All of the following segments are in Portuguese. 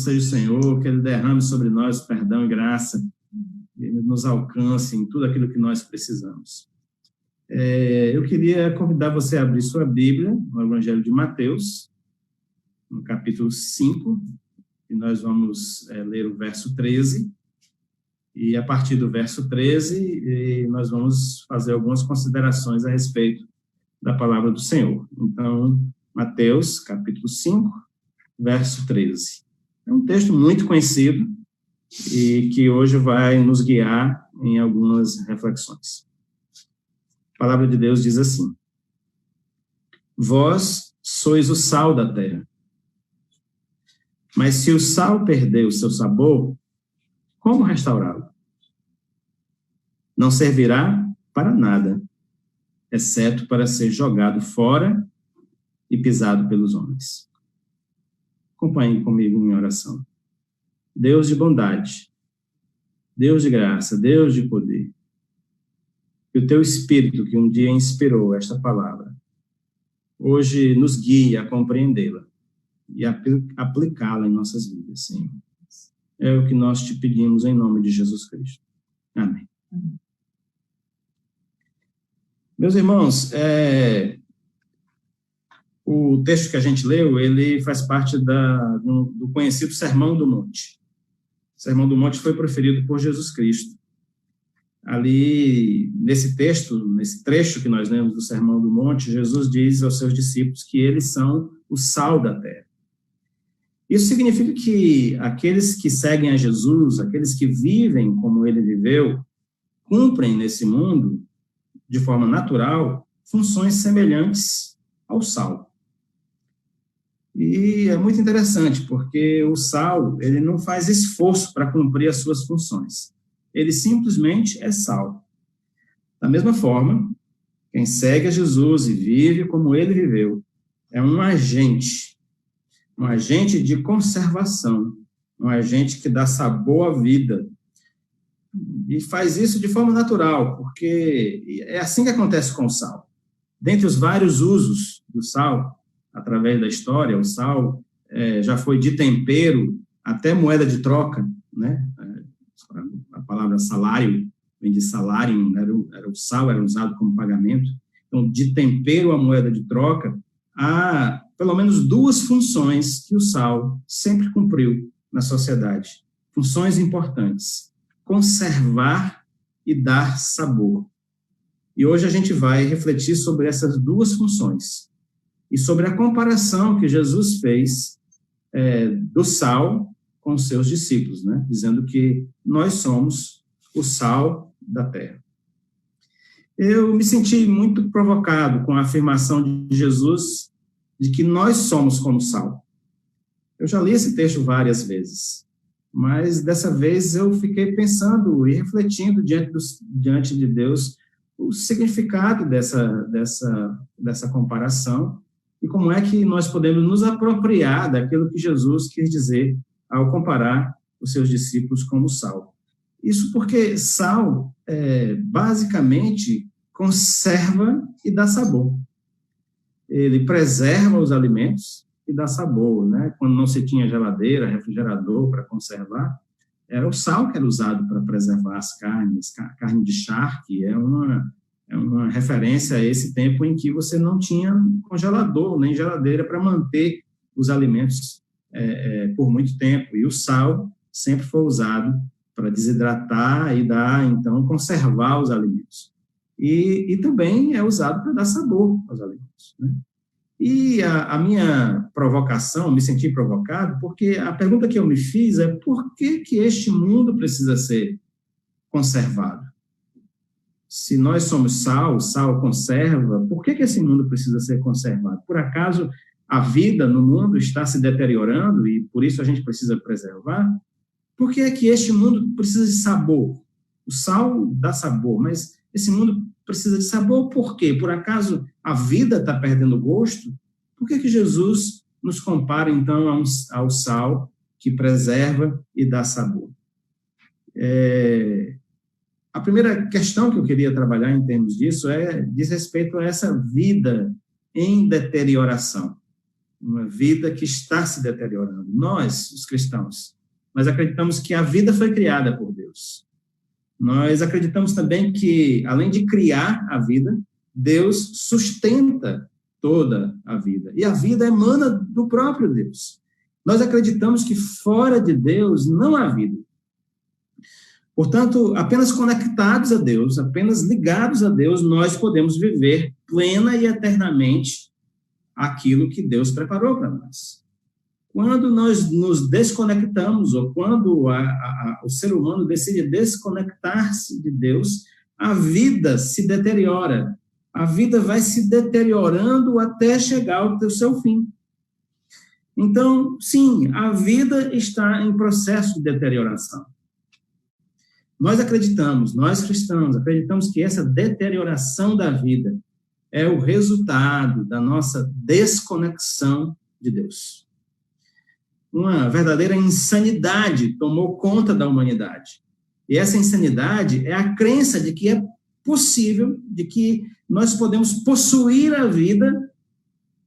seja o Senhor, que Ele derrame sobre nós perdão e graça, que Ele nos alcance em tudo aquilo que nós precisamos. Eu queria convidar você a abrir sua Bíblia, no Evangelho de Mateus, no capítulo 5, e nós vamos ler o verso 13, e a partir do verso 13, nós vamos fazer algumas considerações a respeito da palavra do Senhor. Então, Mateus, capítulo 5, verso 13. É um texto muito conhecido e que hoje vai nos guiar em algumas reflexões. A palavra de Deus diz assim: Vós sois o sal da terra. Mas se o sal perder o seu sabor, como restaurá-lo? Não servirá para nada, exceto para ser jogado fora e pisado pelos homens. Acompanhem comigo em oração. Deus de bondade, Deus de graça, Deus de poder, que o teu Espírito, que um dia inspirou esta palavra, hoje nos guie a compreendê-la e aplicá-la em nossas vidas, Senhor. É o que nós te pedimos em nome de Jesus Cristo. Amém. Meus irmãos, o texto que a gente leu, ele faz parte do conhecido Sermão do Monte. O Sermão do Monte foi proferido por Jesus Cristo. Ali, nesse texto, nesse trecho que nós lemos do Sermão do Monte, Jesus diz aos seus discípulos que eles são o sal da terra. Isso significa que aqueles que seguem a Jesus, aqueles que vivem como ele viveu, cumprem nesse mundo, de forma natural, funções semelhantes ao sal. E é muito interessante, porque o sal, ele não faz esforço para cumprir as suas funções. Ele simplesmente é sal. Da mesma forma, quem segue a Jesus e vive como ele viveu, é um agente de conservação, um agente que dá sabor à vida. E faz isso de forma natural, porque é assim que acontece com o sal. Dentre os vários usos do sal, através da história, o sal já foi de tempero até moeda de troca, né? A palavra salário vem de salarium, era o sal, era usado como pagamento. Então, de tempero a moeda de troca, há pelo menos duas funções que o sal sempre cumpriu na sociedade. Funções importantes: conservar e dar sabor. E hoje a gente vai refletir sobre essas duas funções e sobre a comparação que Jesus fez do sal com os seus discípulos, né? Dizendo que nós somos o sal da terra. Eu me senti muito provocado com a afirmação de Jesus de que nós somos como sal. Eu já li esse texto várias vezes, mas dessa vez eu fiquei pensando e refletindo diante de Deus o significado dessa comparação e como é que nós podemos nos apropriar daquilo que Jesus quis dizer ao comparar os seus discípulos como sal. Isso porque sal, basicamente, conserva e dá sabor. Ele preserva os alimentos e dá sabor, né? Quando não se tinha geladeira, refrigerador para conservar, era o sal que era usado para preservar as carnes. Carne de charque é uma referência a esse tempo em que você não tinha congelador, nem geladeira para manter os alimentos por muito tempo. E o sal sempre foi usado para desidratar e então, conservar os alimentos. E também é usado para dar sabor aos alimentos, né? E a minha provocação, me senti provocado, porque a pergunta que eu me fiz é: por que este mundo precisa ser conservado? Se nós somos sal, o sal conserva, por que esse mundo precisa ser conservado? Por acaso a vida no mundo está se deteriorando e por isso a gente precisa preservar? Por que é que este mundo precisa de sabor? O sal dá sabor, mas esse mundo precisa de sabor por quê? Por acaso a vida está perdendo gosto? Por que Jesus nos compara, então, ao sal que preserva e dá sabor? A primeira questão que eu queria trabalhar em termos disso diz respeito a essa vida em deterioração. uma vida que está se deteriorando. Nós, os cristãos, nós acreditamos que a vida foi criada por Deus. Nós acreditamos também que, além de criar a vida, Deus sustenta toda a vida. E a vida emana do próprio Deus. Nós acreditamos que fora de Deus não há vida. Portanto, apenas conectados a Deus, apenas ligados a Deus, nós podemos viver plena e eternamente aquilo que Deus preparou para nós. Quando nós nos desconectamos, ou quando o ser humano decide desconectar-se de Deus, a vida se deteriora. A vida vai se deteriorando até chegar ao seu fim. Então, sim, a vida está em processo de deterioração. Nós cristãos, acreditamos que essa deterioração da vida é o resultado da nossa desconexão de Deus. Uma verdadeira insanidade tomou conta da humanidade. E essa insanidade é a crença de que é possível, de que nós podemos possuir a vida,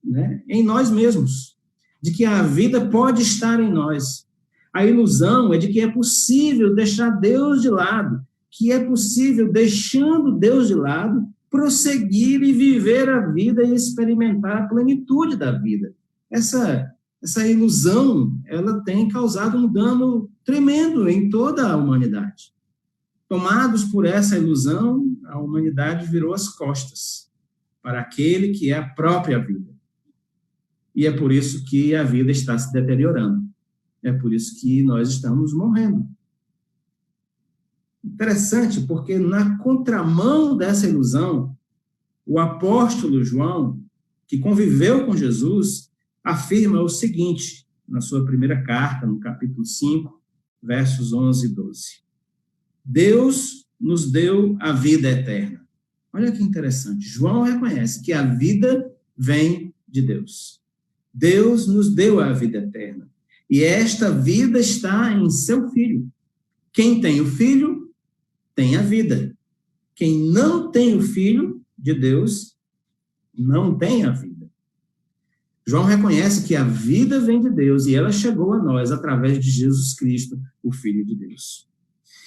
né, em nós mesmos, de que a vida pode estar em nós. A ilusão é de que é possível deixar Deus de lado, que é possível, deixando Deus de lado, prosseguir e viver a vida e experimentar a plenitude da vida. Essa ilusão, ela tem causado um dano tremendo em toda a humanidade. Tomados por essa ilusão, a humanidade virou as costas para aquele que é a própria vida. E é por isso que a vida está se deteriorando. É por isso que nós estamos morrendo. Interessante, porque na contramão dessa ilusão, o apóstolo João, que conviveu com Jesus, afirma o seguinte, na sua primeira carta, no capítulo 5, versos 11 e 12. Deus nos deu a vida eterna. Olha que interessante. João reconhece que a vida vem de Deus. Deus nos deu a vida eterna. E esta vida está em seu Filho. Quem tem o Filho, tem a vida. Quem não tem o Filho de Deus, não tem a vida. João reconhece que a vida vem de Deus e ela chegou a nós através de Jesus Cristo, o Filho de Deus.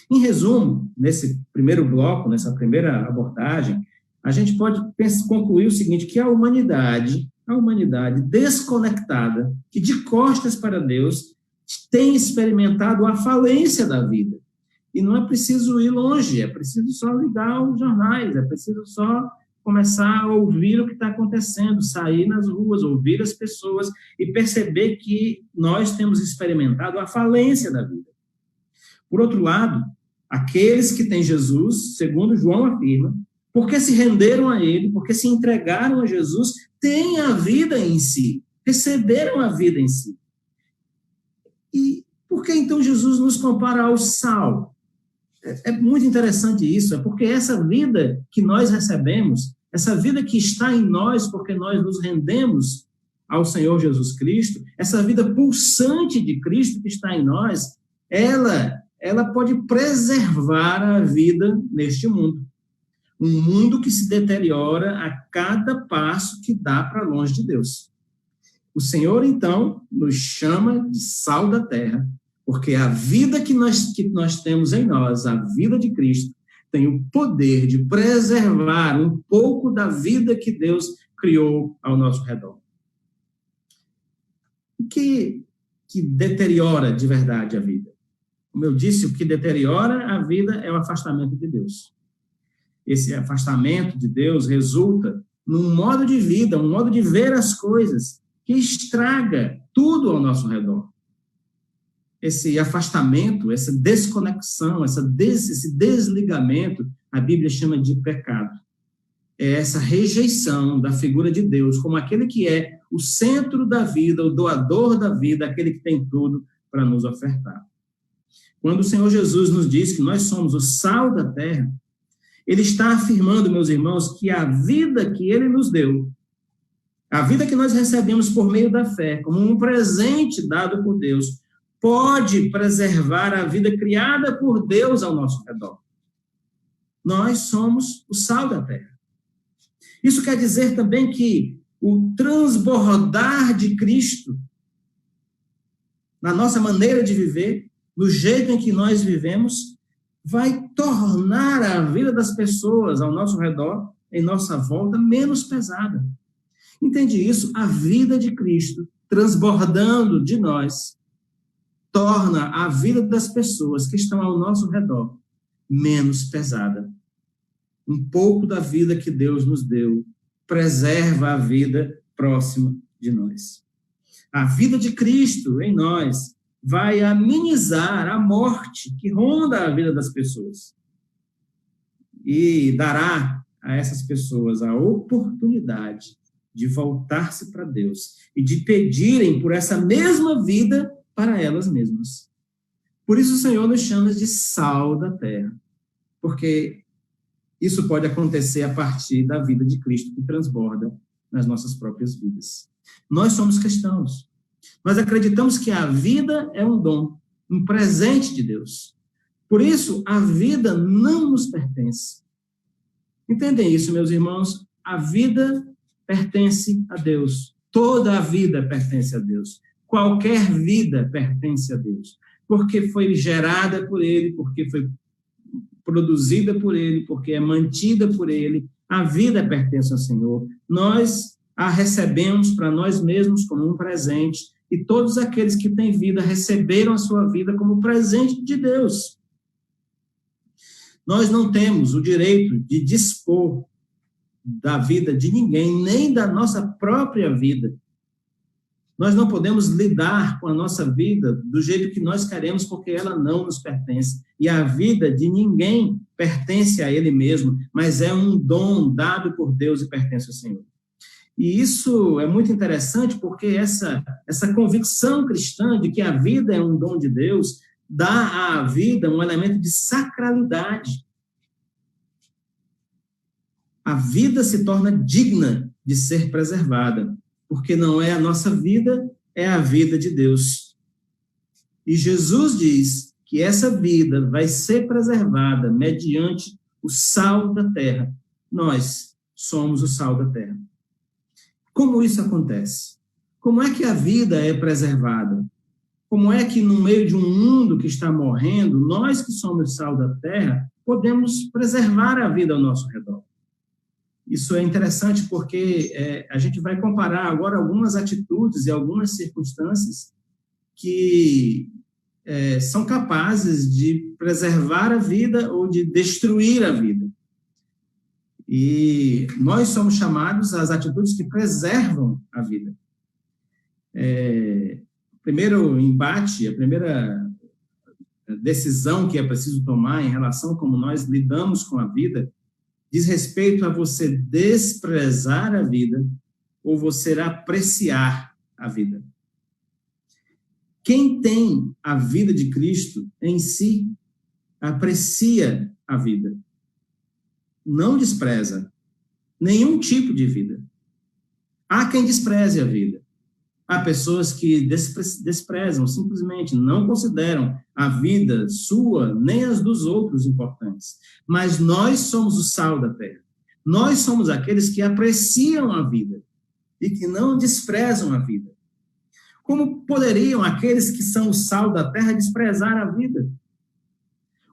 Em resumo, nesse primeiro bloco, nessa primeira abordagem, a gente pode concluir o seguinte, que a humanidade desconectada, que de costas para Deus, tem experimentado a falência da vida. E não é preciso ir longe, é preciso só ligar os jornais, é preciso só começar a ouvir o que está acontecendo, sair nas ruas, ouvir as pessoas e perceber que nós temos experimentado a falência da vida. Por outro lado, aqueles que têm Jesus, segundo João afirma, porque se renderam a ele, porque se entregaram a Jesus, têm a vida em si, receberam a vida em si. E por que então Jesus nos compara ao sal? É muito interessante isso, é porque essa vida que nós recebemos, essa vida que está em nós, porque nós nos rendemos ao Senhor Jesus Cristo, essa vida pulsante de Cristo que está em nós, ela pode preservar a vida neste mundo. Um mundo que se deteriora a cada passo que dá para longe de Deus. O Senhor, então, nos chama de sal da terra, porque a vida que nós temos em nós, a vida de Cristo, tem o poder de preservar um pouco da vida que Deus criou ao nosso redor. O que deteriora de verdade a vida? Como eu disse, o que deteriora a vida é o afastamento de Deus. Esse afastamento de Deus resulta num modo de vida, um modo de ver as coisas que estraga tudo ao nosso redor. Esse afastamento, essa desconexão, esse desligamento, a Bíblia chama de pecado. É essa rejeição da figura de Deus como aquele que é o centro da vida, o doador da vida, aquele que tem tudo para nos ofertar. Quando o Senhor Jesus nos diz que nós somos o sal da terra, ele está afirmando, meus irmãos, que a vida que ele nos deu, a vida que nós recebemos por meio da fé, como um presente dado por Deus, pode preservar a vida criada por Deus ao nosso redor. Nós somos o sal da terra. Isso quer dizer também que o transbordar de Cristo na nossa maneira de viver, no jeito em que nós vivemos, vai tornar a vida das pessoas ao nosso redor, em nossa volta, menos pesada. Entende isso? A vida de Cristo, transbordando de nós, torna a vida das pessoas que estão ao nosso redor menos pesada. Um pouco da vida que Deus nos deu preserva a vida próxima de nós. A vida de Cristo em nós vai amenizar a morte que ronda a vida das pessoas e dará a essas pessoas a oportunidade de voltar-se para Deus e de pedirem por essa mesma vida para elas mesmas. Por isso o Senhor nos chama de sal da terra, porque isso pode acontecer a partir da vida de Cristo que transborda nas nossas próprias vidas. Nós somos cristãos. Nós acreditamos que a vida é um dom, um presente de Deus. Por isso, a vida não nos pertence. Entendem isso, meus irmãos? A vida pertence a Deus. Toda a vida pertence a Deus. Qualquer vida pertence a Deus. Porque foi gerada por Ele, porque foi produzida por Ele, porque é mantida por Ele. A vida pertence ao Senhor. Nós a recebemos para nós mesmos como um presente, e todos aqueles que têm vida receberam a sua vida como presente de Deus. Nós não temos o direito de dispor da vida de ninguém, nem da nossa própria vida. Nós não podemos lidar com a nossa vida do jeito que nós queremos, porque ela não nos pertence. E a vida de ninguém pertence a Ele mesmo, mas é um dom dado por Deus e pertence ao Senhor. E isso é muito interessante, porque essa convicção cristã de que a vida é um dom de Deus dá à vida um elemento de sacralidade. A vida se torna digna de ser preservada, porque não é a nossa vida, é a vida de Deus. E Jesus diz que essa vida vai ser preservada mediante o sal da terra. Nós somos o sal da terra. Como isso acontece? Como é que a vida é preservada? Como é que, no meio de um mundo que está morrendo, nós que somos sal da terra, podemos preservar a vida ao nosso redor? Isso é interessante porque a gente vai comparar agora algumas atitudes e algumas circunstâncias que são capazes de preservar a vida ou de destruir a vida. E nós somos chamados às atitudes que preservam a vida. O primeiro embate, a primeira decisão que é preciso tomar em relação a como nós lidamos com a vida, diz respeito a você desprezar a vida ou você apreciar a vida. Quem tem a vida de Cristo em si, aprecia a vida. Não despreza nenhum tipo de vida. Há quem despreze a vida. Há pessoas que desprezam, simplesmente não consideram a vida sua nem as dos outros importantes. Mas nós somos o sal da terra. Nós somos aqueles que apreciam a vida e que não desprezam a vida. Como poderiam aqueles que são o sal da terra desprezar a vida?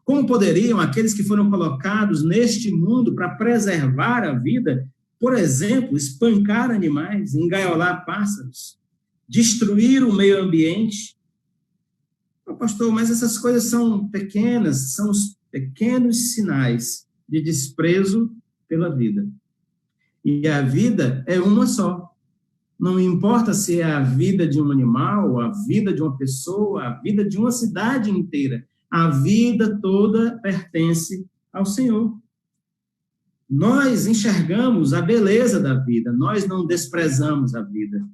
Como poderiam aqueles que foram colocados neste mundo para preservar a vida, por exemplo, espancar animais, engaiolar pássaros, destruir o meio ambiente? Pastor, mas essas coisas são pequenas, são os pequenos sinais de desprezo pela vida. E a vida é uma só. Não importa se é a vida de um animal, a vida de uma pessoa, a vida de uma cidade inteira. A vida toda pertence ao Senhor. Nós enxergamos a beleza da vida, nós não desprezamos a vida.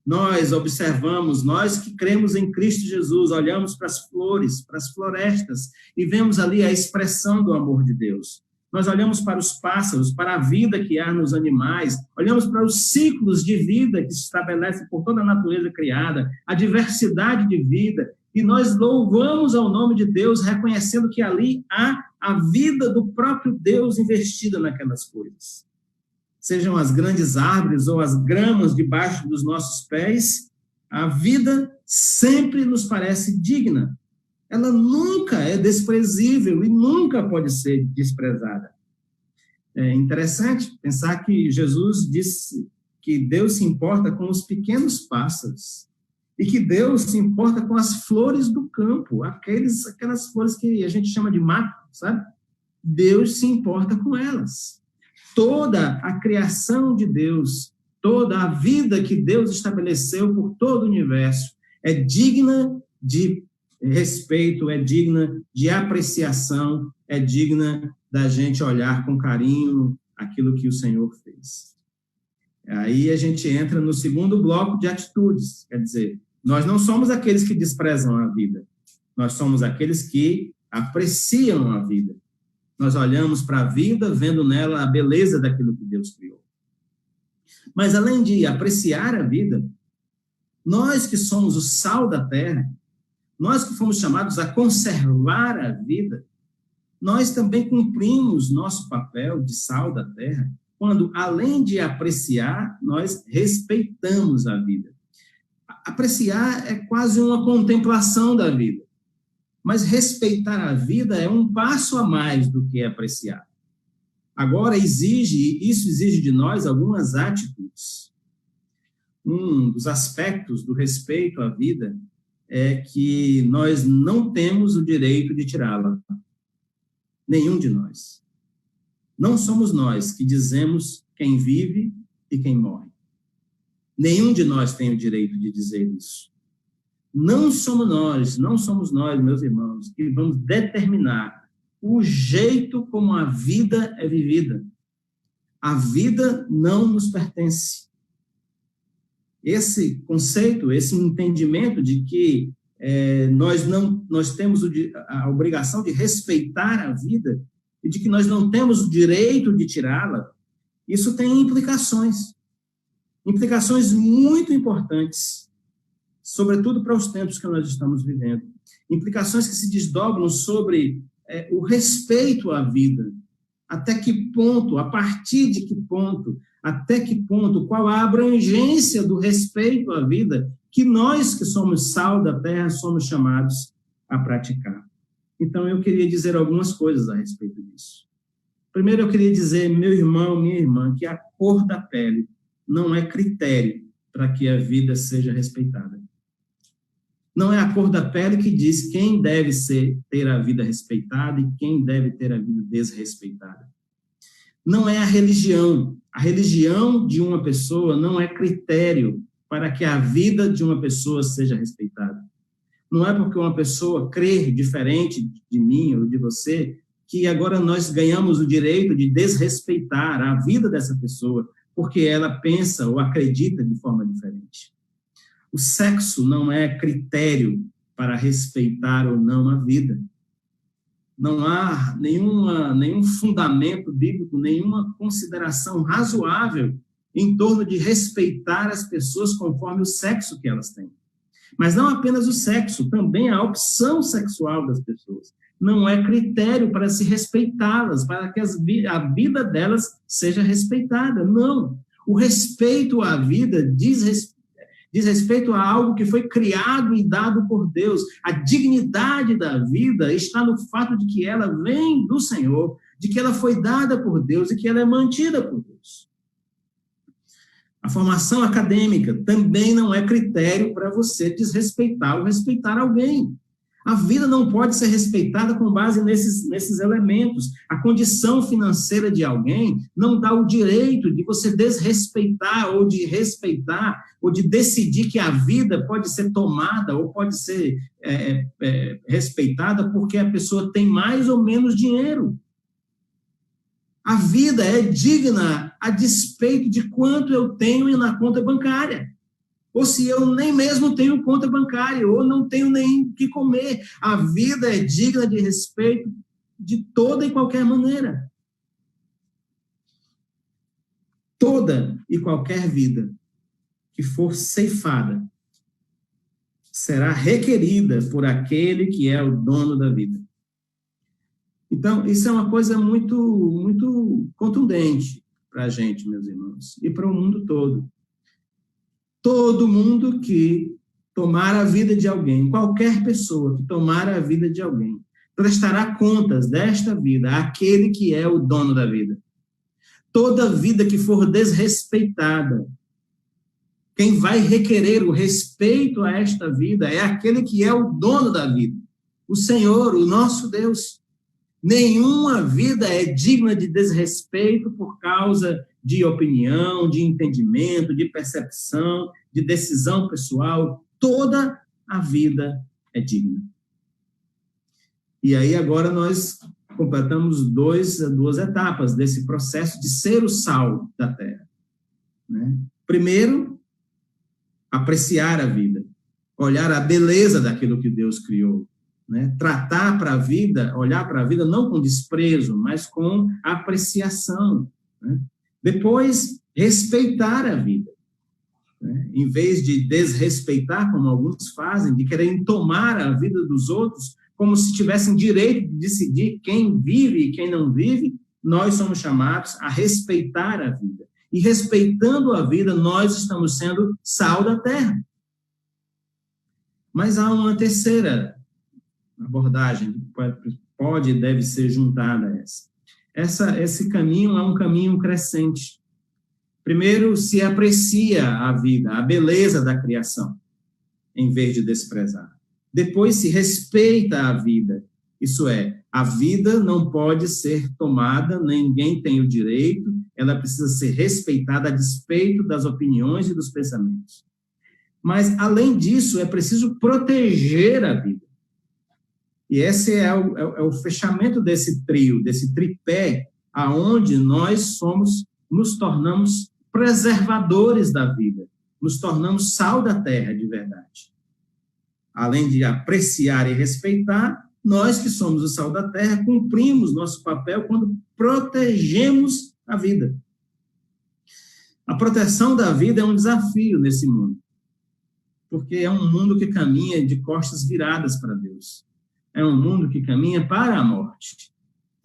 Nós observamos, nós que cremos em Cristo Jesus, olhamos para as flores, para as florestas, e vemos ali a expressão do amor de Deus. Nós olhamos para os pássaros, para a vida que há nos animais, olhamos para os ciclos de vida que se estabelecem por toda a natureza criada, a diversidade de vida, e nós louvamos ao nome de Deus, reconhecendo que ali há a vida do próprio Deus investida naquelas coisas. sejam as grandes árvores ou as gramas debaixo dos nossos pés, a vida sempre nos parece digna. Ela nunca é desprezível e nunca pode ser desprezada. É interessante pensar que Jesus disse que Deus se importa com os pequenos pássaros e que Deus se importa com as flores do campo, aquelas flores que a gente chama de mato, sabe? Deus se importa com elas. Toda a criação de Deus, toda a vida que Deus estabeleceu por todo o universo é digna de respeito, é digna de apreciação, é digna da gente olhar com carinho aquilo que o Senhor fez. Aí a gente entra no segundo bloco de atitudes, quer dizer, nós não somos aqueles que desprezam a vida, nós somos aqueles que apreciam a vida. Nós olhamos para a vida, vendo nela a beleza daquilo que Deus criou. Mas, além de apreciar a vida, nós que somos o sal da terra, nós que fomos chamados a conservar a vida, nós também cumprimos nosso papel de sal da terra, quando, além de apreciar, nós respeitamos a vida. Apreciar é quase uma contemplação da vida, mas respeitar a vida é um passo a mais do que apreciar. Agora, isso exige de nós algumas atitudes. Um dos aspectos do respeito à vida é que nós não temos o direito de tirá-la. Nenhum de nós. Não somos nós que dizemos quem vive e quem morre. Nenhum de nós tem o direito de dizer isso. Não somos nós, meus irmãos, que vamos determinar o jeito como a vida é vivida. A vida não nos pertence. Esse conceito, esse entendimento de que nós temos a obrigação de respeitar a vida e de que nós não temos o direito de tirá-la, isso tem implicações muito importantes, sobretudo para os tempos que nós estamos vivendo. Implicações que se desdobram sobre o respeito à vida. Até que ponto, a partir de que ponto, até que ponto, qual a abrangência do respeito à vida que nós que somos sal da terra somos chamados a praticar. Então, eu queria dizer algumas coisas a respeito disso. Primeiro, eu queria dizer, meu irmão, minha irmã, que a cor da pele não é critério para que a vida seja respeitada. Não é a cor da pele que diz quem deve ter a vida respeitada e quem deve ter a vida desrespeitada. Não é a religião. A religião de uma pessoa não é critério para que a vida de uma pessoa seja respeitada. Não é porque uma pessoa crê diferente de mim ou de você que agora nós ganhamos o direito de desrespeitar a vida dessa pessoa porque ela pensa ou acredita de forma diferente. O sexo não é critério para respeitar ou não a vida. Não há nenhum fundamento bíblico, nenhuma consideração razoável em torno de respeitar as pessoas conforme o sexo que elas têm. Mas não apenas o sexo, também a opção sexual das pessoas. Não é critério para se respeitá-las, para que a vida delas seja respeitada. Não. O respeito à vida diz respeito a algo que foi criado e dado por Deus. A dignidade da vida está no fato de que ela vem do Senhor, de que ela foi dada por Deus e que ela é mantida por Deus. A formação acadêmica também não é critério para você desrespeitar ou respeitar alguém. A vida não pode ser respeitada com base nesses elementos. A condição financeira de alguém não dá o direito de você desrespeitar ou de respeitar ou de decidir que a vida pode ser tomada ou pode ser respeitada porque a pessoa tem mais ou menos dinheiro. A vida é digna a despeito de quanto eu tenho na conta bancária. Ou se eu nem mesmo tenho conta bancária, ou não tenho nem o que comer. A vida é digna de respeito de toda e qualquer maneira. Toda e qualquer vida que for ceifada será requerida por aquele que é o dono da vida. Então, isso é uma coisa muito, muito contundente para a gente, meus irmãos, e para o mundo todo. Todo mundo que tomar a vida de alguém, qualquer pessoa que tomar a vida de alguém, prestará contas desta vida àquele que é o dono da vida. Toda vida que for desrespeitada, quem vai requerer o respeito a esta vida é aquele que é o dono da vida, o Senhor, o nosso Deus. Nenhuma vida é digna de desrespeito por causa de opinião, de entendimento, de percepção, de decisão pessoal. Toda a vida é digna. E aí agora nós completamos duas etapas desse processo de ser o sal da terra, né? Primeiro, apreciar a vida, olhar a beleza daquilo que Deus criou, né? Tratar para a vida, olhar para a vida não com desprezo, mas com apreciação, né? Depois, respeitar a vida, né? Em vez de desrespeitar, como alguns fazem, de quererem tomar a vida dos outros, como se tivessem direito de decidir quem vive e quem não vive, nós somos chamados a respeitar a vida. E respeitando a vida, nós estamos sendo sal da terra. Mas há uma terceira abordagem que pode e deve ser juntada a essa. Esse caminho é um caminho crescente. Primeiro, se aprecia a vida, a beleza da criação, em vez de desprezar. Depois, se respeita a vida. Isso é, a vida não pode ser tomada, ninguém tem o direito, ela precisa ser respeitada a despeito das opiniões e dos pensamentos. Mas, além disso, é preciso proteger a vida. E esse é o fechamento desse trio, desse tripé, aonde nós nos tornamos preservadores da vida, nos tornamos sal da terra de verdade. Além de apreciar e respeitar, nós que somos o sal da terra, cumprimos nosso papel quando protegemos a vida. A proteção da vida é um desafio nesse mundo, porque é um mundo que caminha de costas viradas para Deus. É um mundo que caminha para a morte.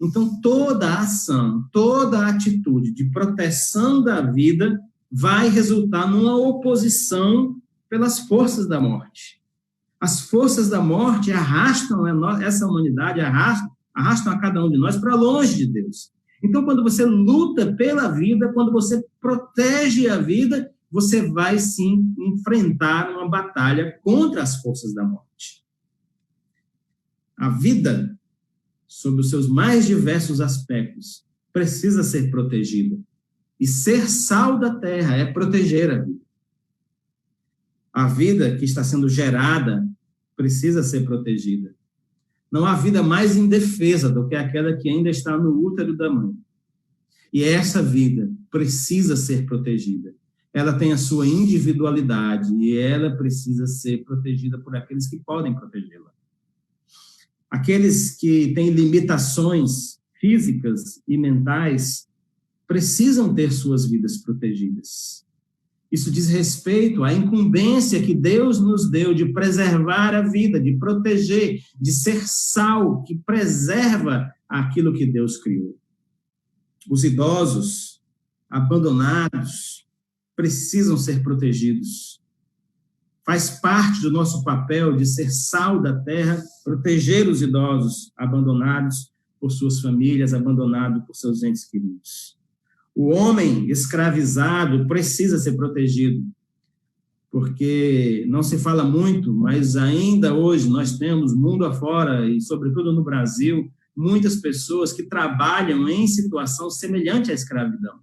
Então, toda a ação, toda a atitude de proteção da vida vai resultar numa oposição pelas forças da morte. As forças da morte arrastam essa humanidade, arrastam a cada um de nós para longe de Deus. Então, quando você luta pela vida, quando você protege a vida, você vai, sim, enfrentar uma batalha contra as forças da morte. A vida, sob os seus mais diversos aspectos, precisa ser protegida. E ser sal da terra é proteger a vida. A vida que está sendo gerada precisa ser protegida. Não há vida mais indefesa do que aquela que ainda está no útero da mãe. E essa vida precisa ser protegida. Ela tem a sua individualidade e ela precisa ser protegida por aqueles que podem protegê-la. Aqueles que têm limitações físicas e mentais precisam ter suas vidas protegidas. Isso diz respeito à incumbência que Deus nos deu de preservar a vida, de proteger, de ser sal que preserva aquilo que Deus criou. Os idosos, abandonados, precisam ser protegidos. Faz parte do nosso papel de ser sal da terra, proteger os idosos abandonados por suas famílias, abandonados por seus entes queridos. O homem escravizado precisa ser protegido, porque não se fala muito, mas ainda hoje nós temos, mundo afora, e sobretudo no Brasil, muitas pessoas que trabalham em situação semelhante à escravidão.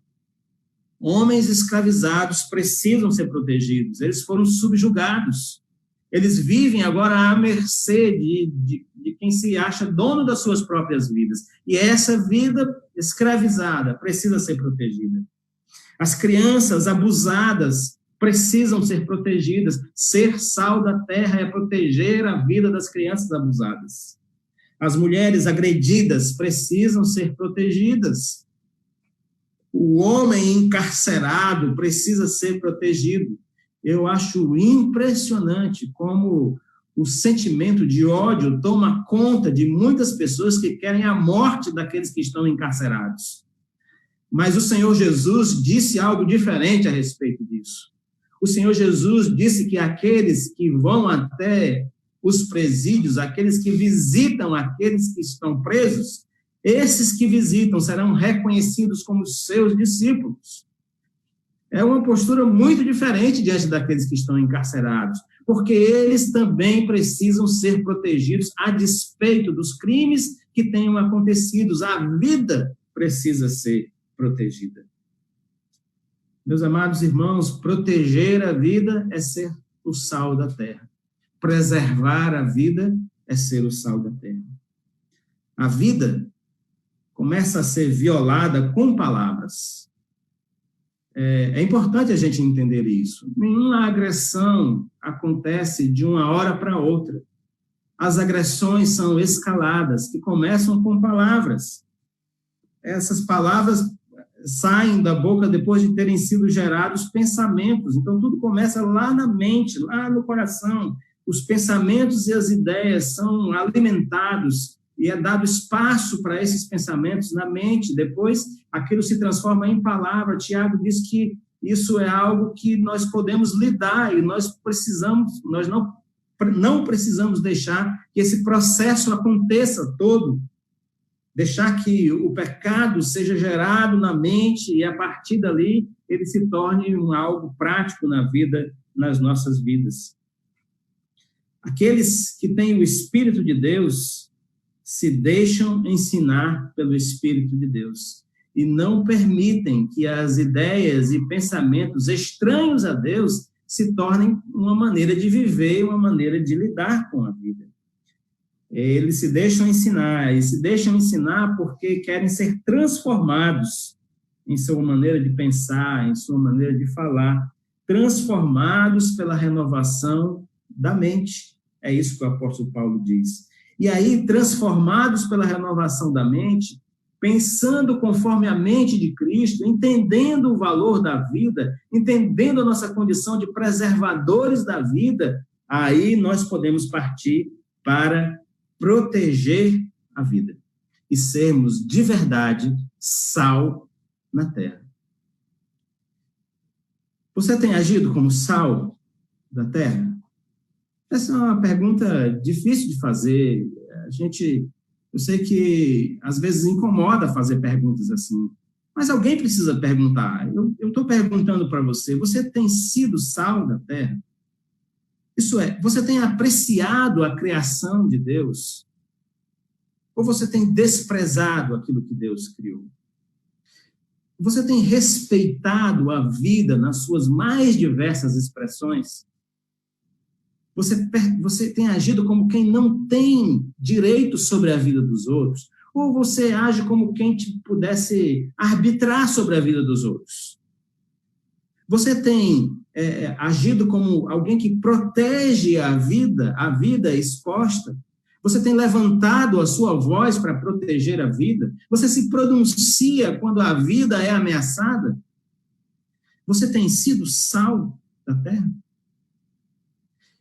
Homens escravizados precisam ser protegidos, eles foram subjugados, eles vivem agora à mercê de quem se acha dono das suas próprias vidas, e essa vida escravizada precisa ser protegida. As crianças abusadas precisam ser protegidas, ser sal da terra é proteger a vida das crianças abusadas. As mulheres agredidas precisam ser protegidas. O homem encarcerado precisa ser protegido. Eu acho impressionante como o sentimento de ódio toma conta de muitas pessoas que querem a morte daqueles que estão encarcerados. Mas o Senhor Jesus disse algo diferente a respeito disso. O Senhor Jesus disse que aqueles que vão até os presídios, aqueles que visitam aqueles que estão presos, esses que visitam serão reconhecidos como seus discípulos. É uma postura muito diferente diante daqueles que estão encarcerados, porque eles também precisam ser protegidos a despeito dos crimes que tenham acontecido. A vida precisa ser protegida. Meus amados irmãos, proteger a vida é ser o sal da terra. Preservar a vida é ser o sal da terra. A vida começa a ser violada com palavras. É importante a gente entender isso. Nenhuma agressão acontece de uma hora para outra. As agressões são escaladas, que começam com palavras. Essas palavras saem da boca depois de terem sido gerados pensamentos. Então, tudo começa lá na mente, lá no coração. Os pensamentos e as ideias são alimentados e é dado espaço para esses pensamentos na mente. Depois, aquilo se transforma em palavra. Tiago diz que isso é algo que nós podemos lidar e nós não precisamos deixar que esse processo aconteça todo. Deixar que o pecado seja gerado na mente e, a partir dali, ele se torne algo prático na vida, nas nossas vidas. Aqueles que têm o Espírito de Deus se deixam ensinar pelo Espírito de Deus e não permitem que as ideias e pensamentos estranhos a Deus se tornem uma maneira de viver, uma maneira de lidar com a vida. Eles se deixam ensinar, e se deixam ensinar porque querem ser transformados em sua maneira de pensar, em sua maneira de falar, transformados pela renovação da mente. É isso que o apóstolo Paulo diz. E aí, transformados pela renovação da mente, pensando conforme a mente de Cristo, entendendo o valor da vida, entendendo a nossa condição de preservadores da vida, aí nós podemos partir para proteger a vida e sermos de verdade sal na terra. Você tem agido como sal da terra? Essa é uma pergunta difícil de fazer. Eu sei que às vezes incomoda fazer perguntas assim, mas alguém precisa perguntar. Eu estou perguntando para você, você tem sido sal da terra? Isso é, você tem apreciado a criação de Deus? Ou você tem desprezado aquilo que Deus criou? Você tem respeitado a vida nas suas mais diversas expressões? Você tem agido como quem não tem direito sobre a vida dos outros? Ou você age como quem pudesse arbitrar sobre a vida dos outros? Você tem agido como alguém que protege a vida exposta? Você tem levantado a sua voz para proteger a vida? Você se pronuncia quando a vida é ameaçada? Você tem sido sal da terra?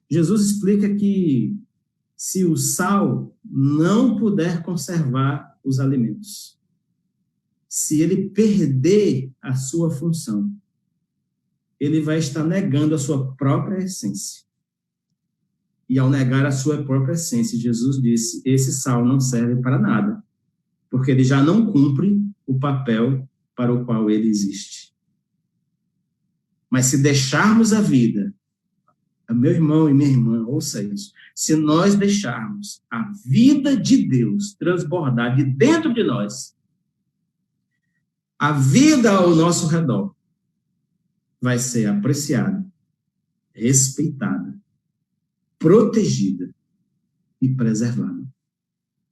Jesus explica que se o sal não puder conservar os alimentos, se ele perder a sua função, ele vai estar negando a sua própria essência. E ao negar a sua própria essência, Jesus disse, esse sal não serve para nada, porque ele já não cumpre o papel para o qual ele existe. Mas se deixarmos a vida, meu irmão e minha irmã, ouça isso, se nós deixarmos a vida de Deus transbordar de dentro de nós, a vida ao nosso redor vai ser apreciada, respeitada, protegida e preservada.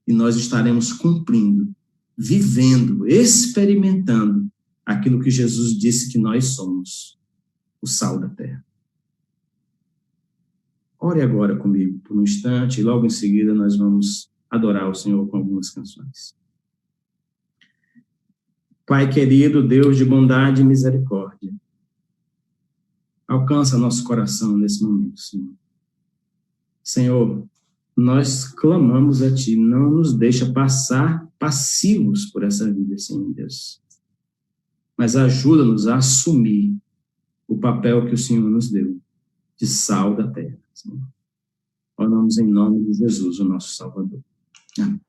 E nós estaremos cumprindo, vivendo, experimentando aquilo que Jesus disse que nós somos, o sal da terra. Ore agora comigo por um instante e logo em seguida nós vamos adorar o Senhor com algumas canções. Pai querido, Deus de bondade e misericórdia, alcança nosso coração nesse momento, Senhor. Senhor, nós clamamos a Ti, não nos deixa passar passivos por essa vida, Senhor Deus. mas ajuda-nos a assumir o papel que o Senhor nos deu, de sal da terra. Senhor. Oramos em nome de Jesus, o nosso Salvador. Amém.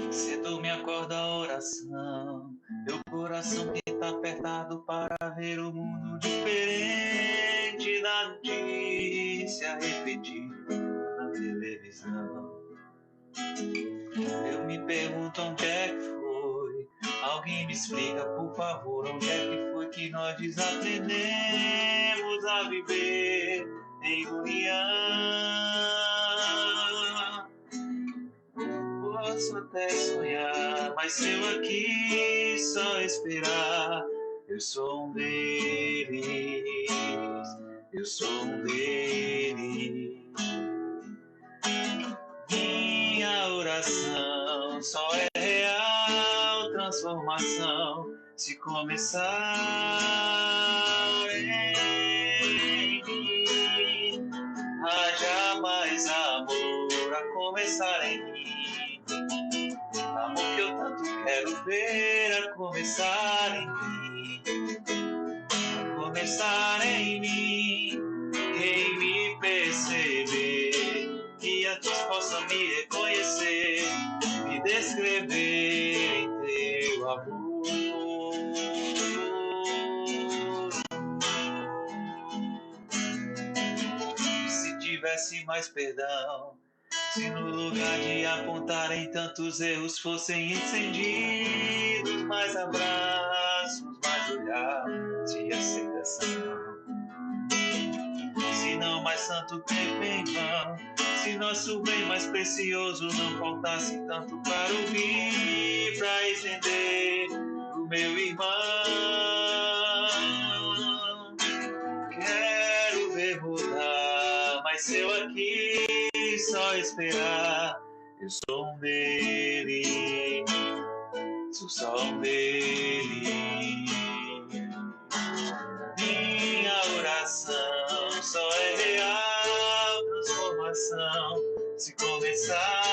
Cedo me acorda a oração, meu coração que tá apertado para ver o mundo diferente da notícia repetida na televisão. Eu me pergunto onde é que foi, alguém me explica por favor, onde é que foi que nós desaprendemos a viver em união. Posso até sonhar, mas se eu aqui só esperar, eu sou um deles, eu sou um deles. Minha oração só é real transformação se começar em mim. Haja mais amor a começar em mim. Amor que eu tanto quero ver a começar em mim. A começar em mim. Quem me perceber, que antes possa me reconhecer, me descrever em teu amor. E se tivesse mais perdão, se no lugar de apontarem tantos erros fossem incendidos, mais abraços, mais olhares e aceitação. Se não mais santo tempo em vão, se nosso bem mais precioso não faltasse tanto para ouvir, para entender o meu irmão. Quero ver mudar, mas se eu aqui só esperar, eu sou um deles, sou só um deles. Minha oração só é real transformação se começar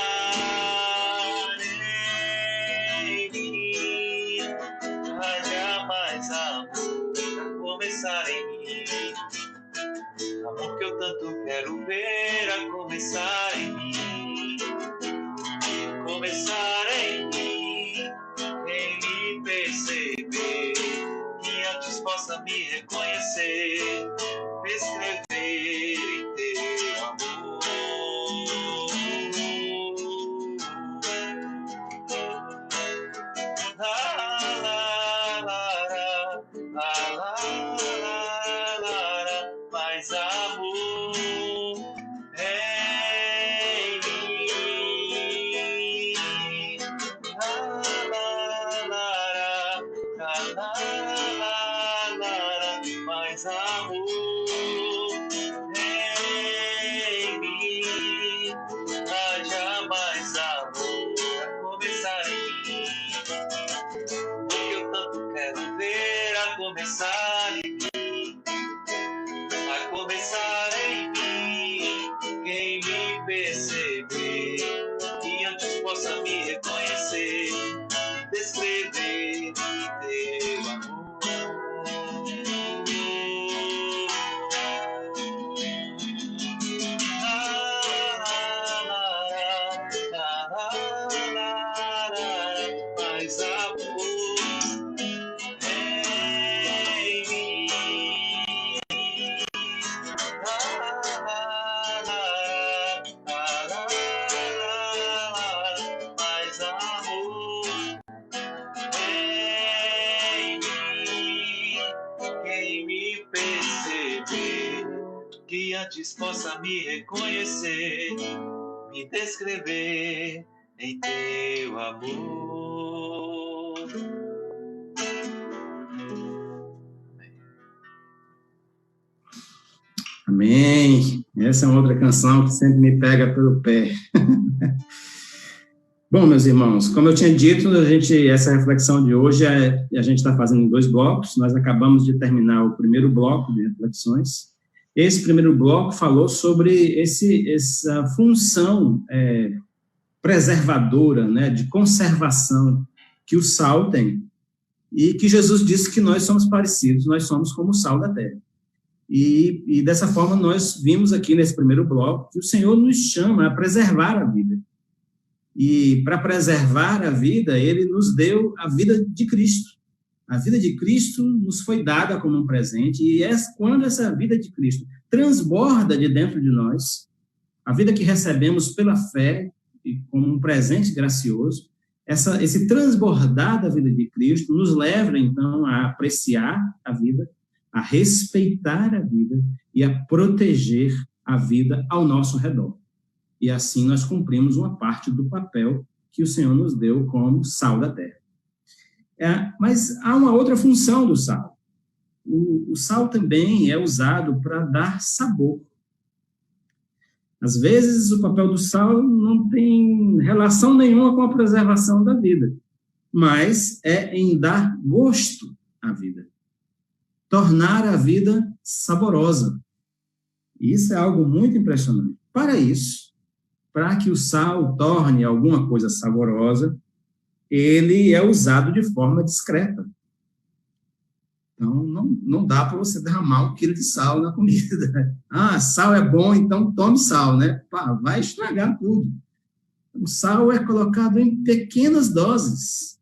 em mim. Haja mais amor a começar em mim. Amor que eu tanto quero ver a começar em mim. Começar em mim. Quem me perceber, que antes possa me reconhecer, me escrever em teu amor. La, la, la, la, la, la, la, mais amor em mim. La, la, la, la, la, la, mais amor em mim. Haja mais amor a começar em mim. O que eu tanto quero ver a começar em mim. A começar em mim. Quem me perceber, que antes possa me reconhecer, me descrever em teu amor. Mais amor em mim. Mais amor em mim. Quem me perceber, que antes possa me reconhecer, me descrever em teu amor. Amém. Essa é uma outra canção que sempre me pega pelo pé. Bom, meus irmãos, como eu tinha dito, essa reflexão de hoje a gente está fazendo em 2 blocos. Nós acabamos de terminar o primeiro bloco de reflexões. Esse primeiro bloco falou sobre essa função preservadora, né, de conservação que o sal tem, e que Jesus disse que nós somos parecidos, nós somos como o sal da terra. E dessa forma nós vimos aqui nesse primeiro bloco que o Senhor nos chama a preservar a vida. E para preservar a vida, ele nos deu a vida de Cristo. A vida de Cristo nos foi dada como um presente, e quando essa vida de Cristo transborda de dentro de nós, a vida que recebemos pela fé, e como um presente gracioso, esse transbordar da vida de Cristo nos leva, então, a apreciar a vida, a respeitar a vida e a proteger a vida ao nosso redor. E assim nós cumprimos uma parte do papel que o Senhor nos deu como sal da terra. Mas há uma outra função do sal. O sal também é usado para dar sabor. Às vezes, o papel do sal não tem relação nenhuma com a preservação da vida, mas é em dar gosto à vida, tornar a vida saborosa. Isso é algo muito impressionante. Para isso, para que o sal torne alguma coisa saborosa, ele é usado de forma discreta. Então, não dá para você derramar 1 quilo de sal na comida. Sal é bom, então tome sal, né? Vai estragar tudo. O sal é colocado em pequenas doses.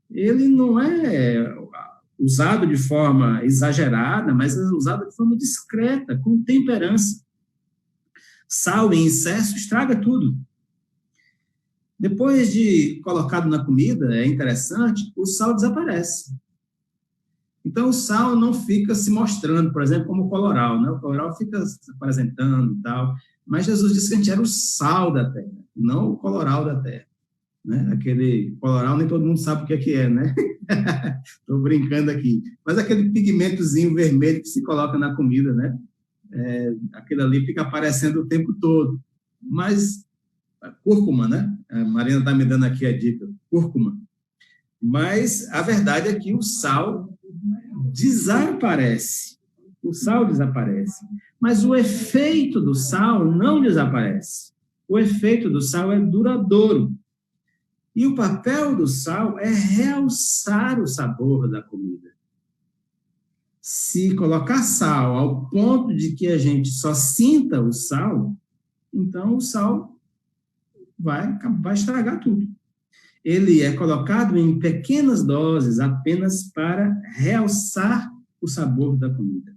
Ele não é usado de forma exagerada, mas é usado de forma discreta, com temperança. Sal em excesso estraga tudo. Depois de colocado na comida, é interessante, o sal desaparece. Então, o sal não fica se mostrando, por exemplo, como o coloral, né? O coloral fica se apresentando e tal, mas Jesus disse que a gente era o sal da terra, não o coloral da terra, né? Aquele coloral nem todo mundo sabe o que é, né? Estou brincando aqui. Mas aquele pigmentozinho vermelho que se coloca na comida, né? Aquilo ali fica aparecendo o tempo todo. Mas, cúrcuma, né? A Marina está me dando aqui a dica, cúrcuma. Mas a verdade é que o sal desaparece. O sal desaparece. Mas o efeito do sal não desaparece. O efeito do sal é duradouro. E o papel do sal é realçar o sabor da comida. Se colocar sal ao ponto de que a gente só sinta o sal, então o sal vai estragar tudo. Ele é colocado em pequenas doses apenas para realçar o sabor da comida.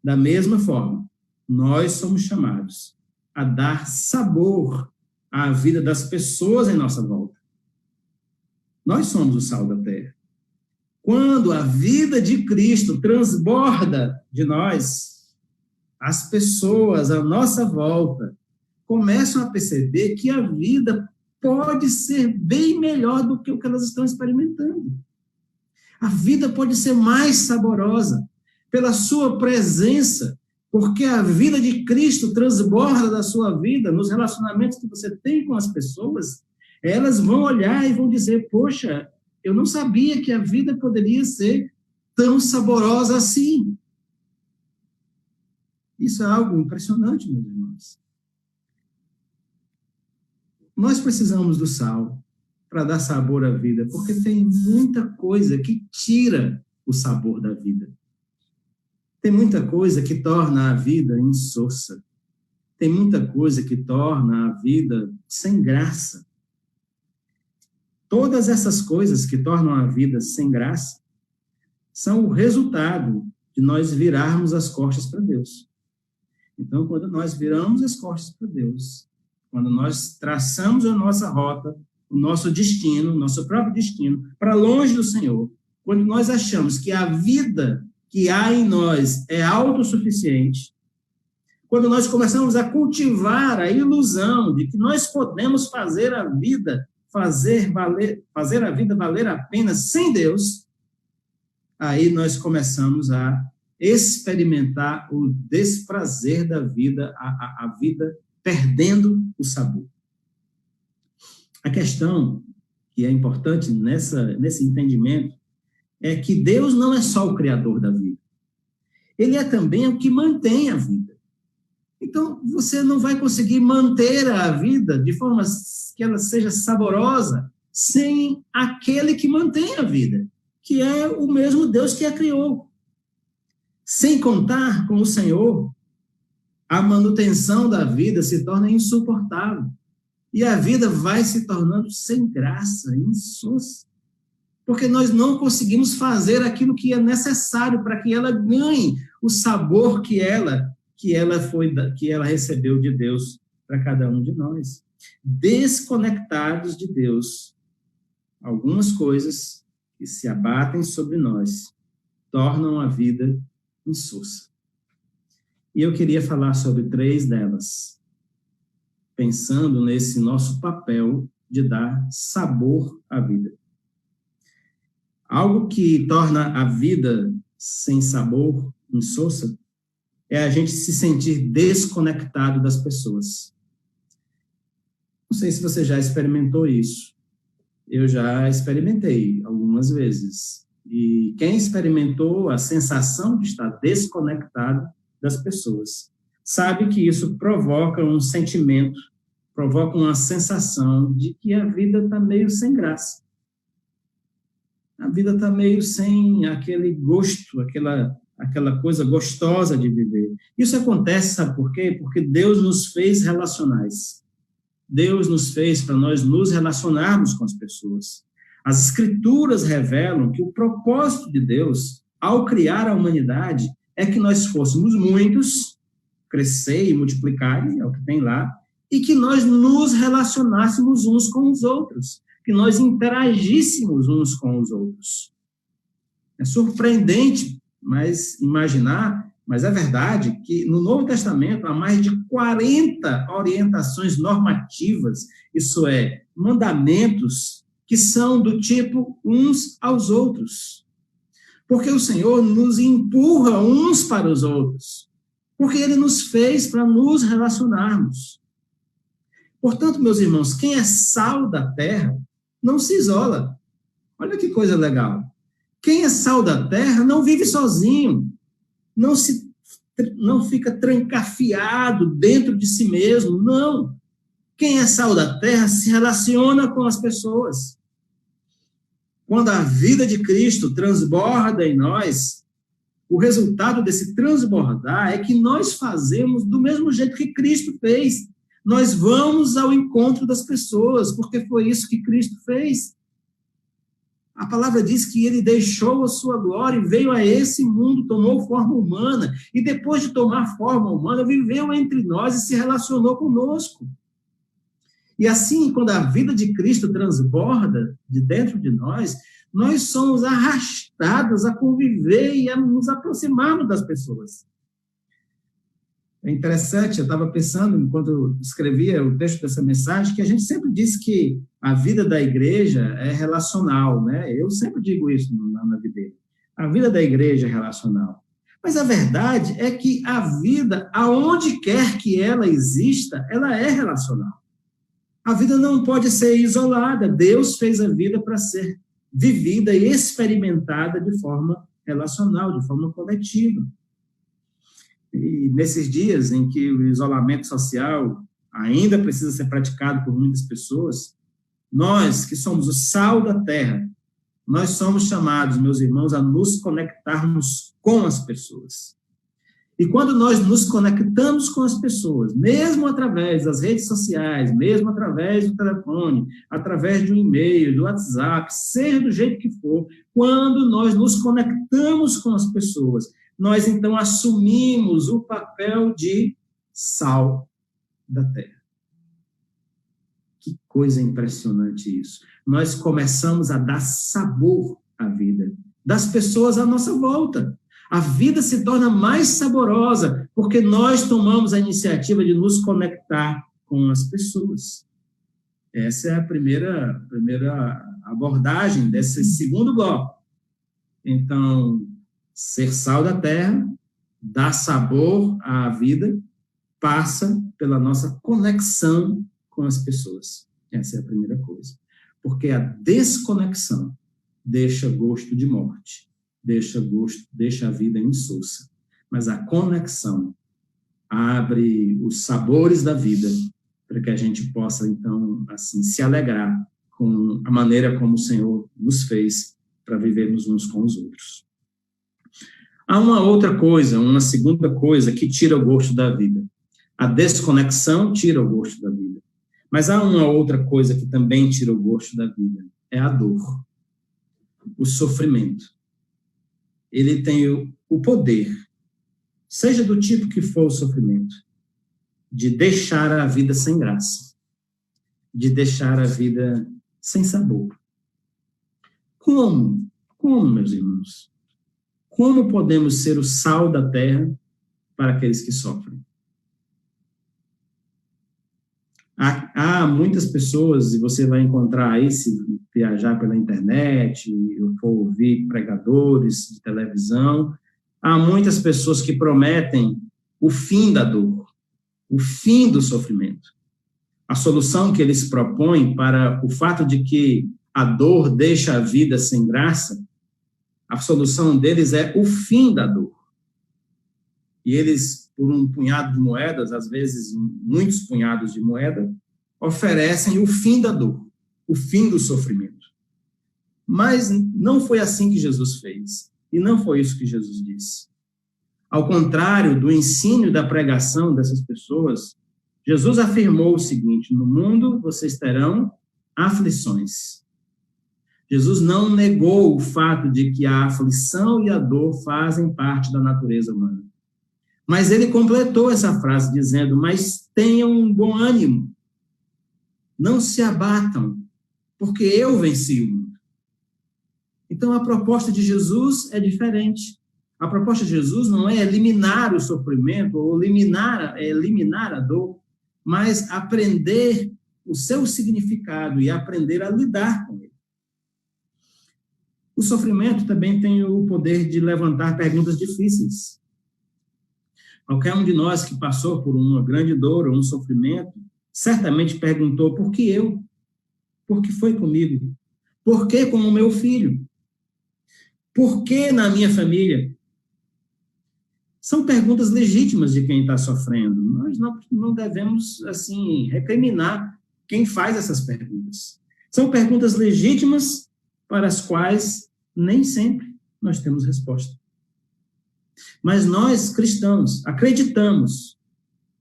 Da mesma forma, nós somos chamados a dar sabor à vida das pessoas em nossa volta. Nós somos o sal da terra. Quando a vida de Cristo transborda de nós, as pessoas à nossa volta começam a perceber que a vida pode ser bem melhor do que o que elas estão experimentando. A vida pode ser mais saborosa pela sua presença, porque a vida de Cristo transborda da sua vida nos relacionamentos que você tem com as pessoas. Elas vão olhar e vão dizer, poxa, eu não sabia que a vida poderia ser tão saborosa assim. Isso é algo impressionante, meus irmãos. Nós precisamos do sal para dar sabor à vida, porque tem muita coisa que tira o sabor da vida. Tem muita coisa que torna a vida insossa. Tem muita coisa que torna a vida sem graça. Todas essas coisas que tornam a vida sem graça são o resultado de nós virarmos as costas para Deus. Então, quando nós viramos as costas para Deus, quando nós traçamos a nossa rota, o nosso destino, o nosso próprio destino, para longe do Senhor, quando nós achamos que a vida que há em nós é autossuficiente, quando nós começamos a cultivar a ilusão de que nós podemos fazer a vida valer a pena sem Deus, aí nós começamos a experimentar o desprazer da vida, a vida perdendo o sabor. A questão que é importante nesse entendimento é que Deus não é só o criador da vida. Ele é também o que mantém a vida. Então, você não vai conseguir manter a vida de forma que ela seja saborosa sem aquele que mantém a vida, que é o mesmo Deus que a criou. Sem contar com o Senhor, a manutenção da vida se torna insuportável. E a vida vai se tornando sem graça, insossa. Porque nós não conseguimos fazer aquilo que é necessário para que ela ganhe o sabor que ela recebeu de Deus para cada um de nós. Desconectados de Deus, algumas coisas que se abatem sobre nós tornam a vida insossa. E eu queria falar sobre 3 delas, pensando nesse nosso papel de dar sabor à vida. Algo que torna a vida sem sabor, insossa, é a gente se sentir desconectado das pessoas. Não sei se você já experimentou isso. Eu já experimentei algumas vezes. E quem experimentou a sensação de estar desconectado das pessoas sabe que isso provoca um sentimento, provoca uma sensação de que a vida está meio sem graça. A vida está meio sem aquele gosto, aquela coisa gostosa de viver. Isso acontece, sabe por quê? Porque Deus nos fez relacionais. Deus nos fez para nós nos relacionarmos com as pessoas. As Escrituras revelam que o propósito de Deus, ao criar a humanidade, é que nós fôssemos muitos, crescer e multiplicar, é o que tem lá, e que nós nos relacionássemos uns com os outros, que nós interagíssemos uns com os outros. É surpreendente, mas é verdade que no Novo Testamento há mais de 40 orientações normativas, isso é, mandamentos que são do tipo uns aos outros. Porque o Senhor nos empurra uns para os outros, porque Ele nos fez para nos relacionarmos. Portanto, meus irmãos, quem é sal da terra não se isola. Olha que coisa legal. Quem é sal da terra não vive sozinho, não fica trancafiado dentro de si mesmo, não. Quem é sal da terra se relaciona com as pessoas. Quando a vida de Cristo transborda em nós, o resultado desse transbordar é que nós fazemos do mesmo jeito que Cristo fez. Nós vamos ao encontro das pessoas, porque foi isso que Cristo fez. A palavra diz que ele deixou a sua glória e veio a esse mundo, tomou forma humana, e depois de tomar forma humana, viveu entre nós e se relacionou conosco. E assim, quando a vida de Cristo transborda de dentro de nós somos arrastados a conviver e a nos aproximarmos das pessoas. É interessante, eu estava pensando, enquanto eu escrevia o texto dessa mensagem, que a gente sempre diz que a vida da igreja é relacional, né? Eu sempre digo isso na vida. A vida da igreja é relacional. Mas a verdade é que a vida, aonde quer que ela exista, ela é relacional. A vida não pode ser isolada. Deus fez a vida para ser vivida e experimentada de forma relacional, de forma coletiva. E nesses dias em que o isolamento social ainda precisa ser praticado por muitas pessoas, nós, que somos o sal da terra, nós somos chamados, meus irmãos, a nos conectarmos com as pessoas. E quando nós nos conectamos com as pessoas, mesmo através das redes sociais, mesmo através do telefone, através de um e-mail, do WhatsApp, seja do jeito que for, quando nós nos conectamos com as pessoas, nós então assumimos o papel de sal da terra. Que coisa impressionante isso. Nós começamos a dar sabor à vida das pessoas à nossa volta. A vida se torna mais saborosa porque nós tomamos a iniciativa de nos conectar com as pessoas. Essa é a primeira abordagem desse segundo bloco. Então, ser sal da terra, dar sabor à vida, passa pela nossa conexão com as pessoas. Essa é a primeira coisa. Porque a desconexão deixa gosto de morte, deixa a vida insossa. Mas a conexão abre os sabores da vida para que a gente possa, então, assim, se alegrar com a maneira como o Senhor nos fez para vivermos uns com os outros. Há uma outra coisa, uma segunda coisa que tira o gosto da vida. A desconexão tira o gosto da vida. Mas há uma outra coisa que também tira o gosto da vida. É a dor. O sofrimento. Ele tem o poder, seja do tipo que for o sofrimento, de deixar a vida sem graça, de deixar a vida sem sabor. Como, meus irmãos? Como podemos ser o sal da terra para aqueles que sofrem? Há muitas pessoas, e você vai encontrar aí, se viajar pela internet, ou for ouvir pregadores de televisão, há muitas pessoas que prometem o fim da dor, o fim do sofrimento. A solução que eles propõem para o fato de que a dor deixa a vida sem graça, a solução deles é o fim da dor. E eles, por um punhado de moedas, às vezes muitos punhados de moeda, oferecem o fim da dor, o fim do sofrimento. Mas não foi assim que Jesus fez. E não foi isso que Jesus disse. Ao contrário do ensino e da pregação dessas pessoas, Jesus afirmou o seguinte: no mundo vocês terão aflições. Jesus não negou o fato de que a aflição e a dor fazem parte da natureza humana. Mas ele completou essa frase dizendo: mas tenham um bom ânimo. Não se abatam, porque eu venci o mundo. Então, a proposta de Jesus é diferente. A proposta de Jesus não é eliminar o sofrimento ou eliminar a dor, mas aprender o seu significado e aprender a lidar com ele. O sofrimento também tem o poder de levantar perguntas difíceis. Qualquer um de nós que passou por uma grande dor ou um sofrimento, certamente perguntou: por que eu? Por que foi comigo? Por que com o meu filho? Por que na minha família? São perguntas legítimas de quem está sofrendo. Nós não devemos, assim, recriminar quem faz essas perguntas. São perguntas legítimas para as quais nem sempre nós temos resposta. Mas nós, cristãos, acreditamos,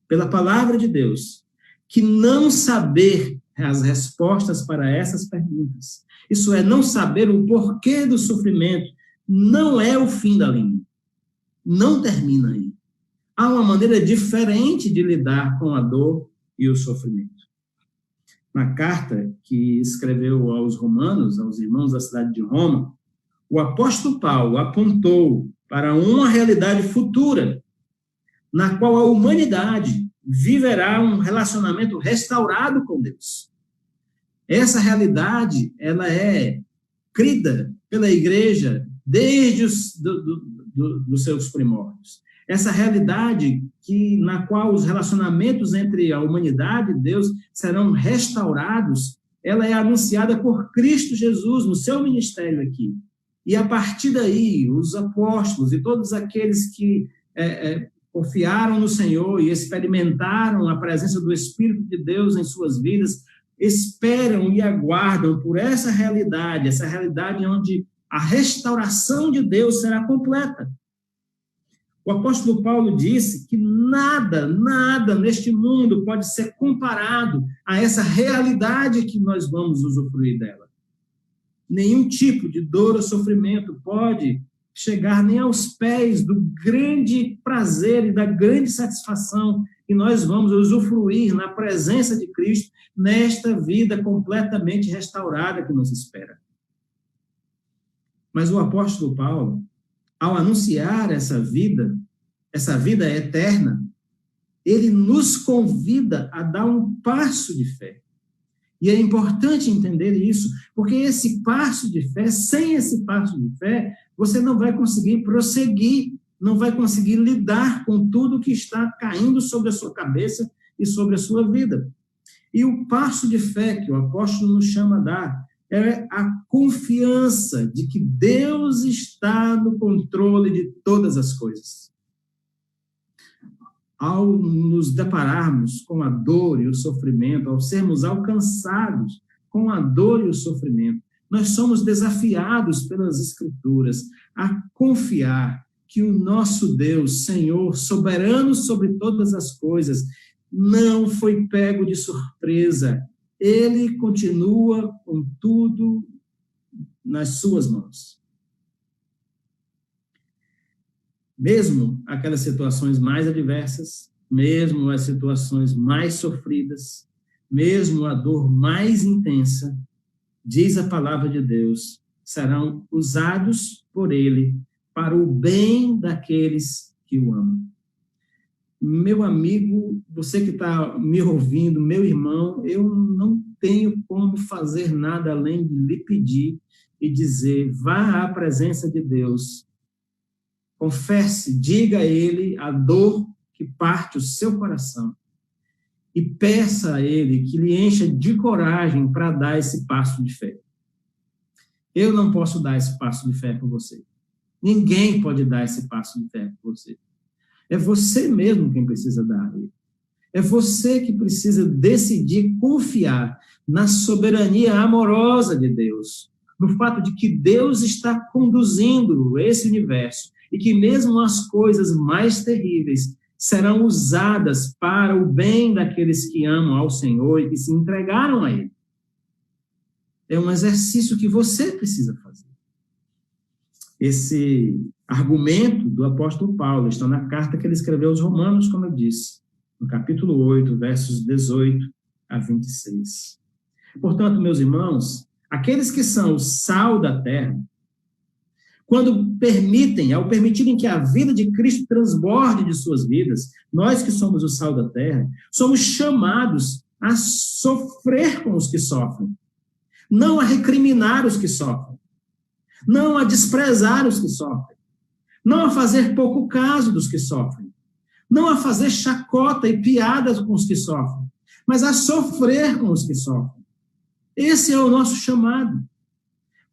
pela palavra de Deus, que não saber as respostas para essas perguntas, isso é, não saber o porquê do sofrimento, não é o fim da linha. Não termina aí. Há uma maneira diferente de lidar com a dor e o sofrimento. Na carta que escreveu aos romanos, aos irmãos da cidade de Roma, o apóstolo Paulo apontou para uma realidade futura, na qual a humanidade viverá um relacionamento restaurado com Deus. Essa realidade, ela é crida pela igreja desde dos seus primórdios. Essa realidade na qual os relacionamentos entre a humanidade e Deus serão restaurados, ela é anunciada por Cristo Jesus no seu ministério aqui. E a partir daí, os apóstolos e todos aqueles que confiaram no Senhor e experimentaram a presença do Espírito de Deus em suas vidas, esperam e aguardam por essa realidade onde a restauração de Deus será completa. O apóstolo Paulo disse que nada neste mundo pode ser comparado a essa realidade que nós vamos usufruir dela. Nenhum tipo de dor ou sofrimento pode chegar nem aos pés do grande prazer e da grande satisfação que nós vamos usufruir na presença de Cristo nesta vida completamente restaurada que nos espera. Mas o apóstolo Paulo, ao anunciar essa vida eterna, ele nos convida a dar um passo de fé. E é importante entender isso, porque esse passo de fé, sem esse passo de fé, você não vai conseguir prosseguir, não vai conseguir lidar com tudo que está caindo sobre a sua cabeça e sobre a sua vida. E o passo de fé que o apóstolo nos chama a dar é a confiança de que Deus está no controle de todas as coisas. Ao nos depararmos com a dor e o sofrimento, ao sermos alcançados com a dor e o sofrimento, nós somos desafiados pelas Escrituras a confiar que o nosso Deus, Senhor, soberano sobre todas as coisas, não foi pego de surpresa. Ele continua com tudo nas suas mãos. Mesmo aquelas situações mais adversas, mesmo as situações mais sofridas, mesmo a dor mais intensa, diz a palavra de Deus, serão usados por Ele para o bem daqueles que o amam. Meu amigo, você que está me ouvindo, meu irmão, eu não tenho como fazer nada além de lhe pedir e dizer, vá à presença de Deus, confesse, diga a Ele a dor que parte o seu coração e peça a Ele que lhe encha de coragem para dar esse passo de fé. Eu não posso dar esse passo de fé por você. Ninguém pode dar esse passo de fé por você. É você mesmo quem precisa dar. É você que precisa decidir confiar na soberania amorosa de Deus, no fato de que Deus está conduzindo esse universo e que mesmo as coisas mais terríveis serão usadas para o bem daqueles que amam ao Senhor e que se entregaram a Ele. É um exercício que você precisa fazer. Esse argumento do apóstolo Paulo está na carta que ele escreveu aos Romanos, como eu disse, no capítulo 8, versos 18 a 26. Portanto, meus irmãos, aqueles que são o sal da terra, quando ao permitirem que a vida de Cristo transborde de suas vidas, nós que somos o sal da terra, somos chamados a sofrer com os que sofrem, não a recriminar os que sofrem, não a desprezar os que sofrem, não a fazer pouco caso dos que sofrem, não a fazer chacota e piadas com os que sofrem, mas a sofrer com os que sofrem. Esse é o nosso chamado.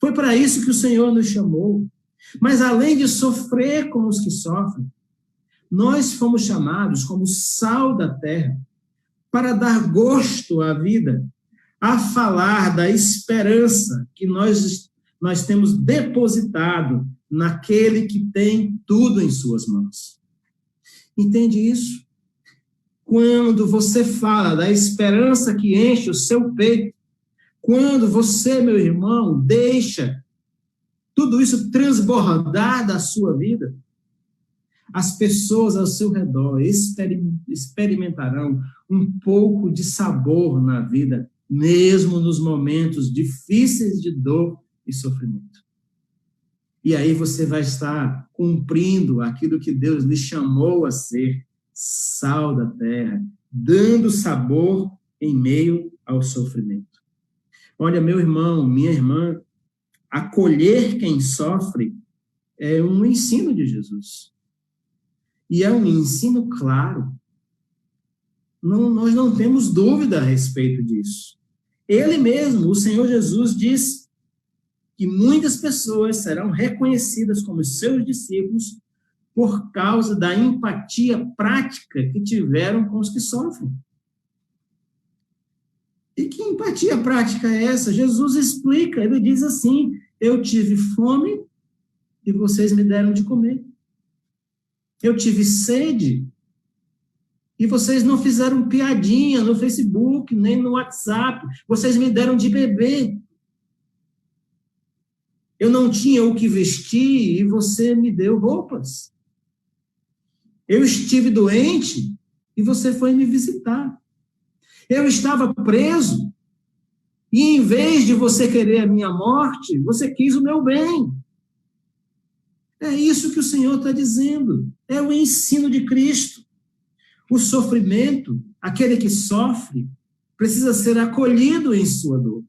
Foi para isso que o Senhor nos chamou. Mas além de sofrer com os que sofrem, nós fomos chamados como sal da terra para dar gosto à vida, a falar da esperança que nós temos depositado naquele que tem tudo em suas mãos. Entende isso? Quando você fala da esperança que enche o seu peito, quando você, meu irmão, deixa tudo isso transbordar da sua vida, as pessoas ao seu redor experimentarão um pouco de sabor na vida, mesmo nos momentos difíceis de dor e sofrimento. E aí você vai estar cumprindo aquilo que Deus lhe chamou a ser, sal da terra, dando sabor em meio ao sofrimento. Olha, meu irmão, minha irmã, acolher quem sofre é um ensino de Jesus. E é um ensino claro. Nós não temos dúvida a respeito disso. Ele mesmo, o Senhor Jesus, diz que muitas pessoas serão reconhecidas como seus discípulos por causa da empatia prática que tiveram com os que sofrem. E que empatia prática é essa? Jesus explica, ele diz assim, eu tive fome e vocês me deram de comer. Eu tive sede e vocês não fizeram piadinha no Facebook, nem no WhatsApp, vocês me deram de beber. Eu não tinha o que vestir e você me deu roupas. Eu estive doente e você foi me visitar. Eu estava preso e, em vez de você querer a minha morte, você quis o meu bem. É isso que o Senhor está dizendo. É o ensino de Cristo. O sofrimento, aquele que sofre, precisa ser acolhido em sua dor.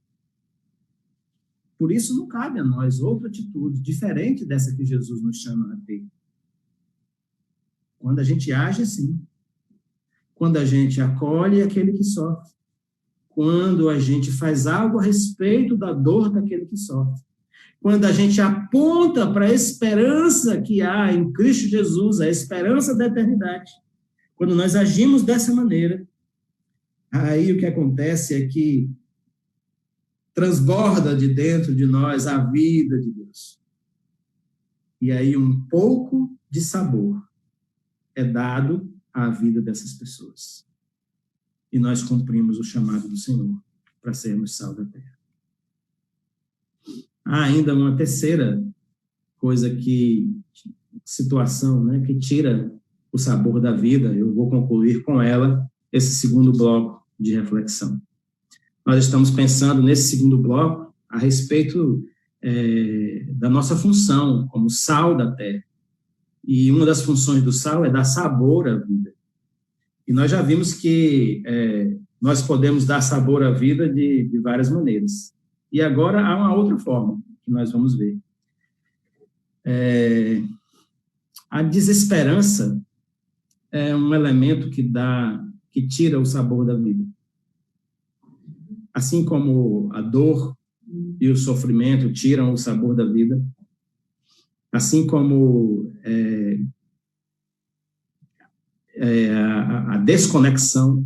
Por isso não cabe a nós outra atitude diferente dessa que Jesus nos chama a ter. Quando a gente age assim, quando a gente acolhe aquele que sofre, quando a gente faz algo a respeito da dor daquele que sofre. Quando a gente aponta para a esperança que há em Cristo Jesus, a esperança da eternidade. Quando nós agimos dessa maneira, aí o que acontece é que transborda de dentro de nós a vida de Deus. E aí um pouco de sabor é dado à vida dessas pessoas. E nós cumprimos o chamado do Senhor para sermos sal da terra. Há ainda uma terceira situação, né, que tira o sabor da vida. Eu vou concluir com ela esse segundo bloco de reflexão. Nós estamos pensando nesse segundo bloco a respeito da nossa função como sal da terra. E uma das funções do sal é dar sabor à vida. E nós já vimos que nós podemos dar sabor à vida de várias maneiras. E agora há uma outra forma que nós vamos ver. A desesperança é um elemento que tira o sabor da vida. Assim como a dor e o sofrimento tiram o sabor da vida, assim como a desconexão,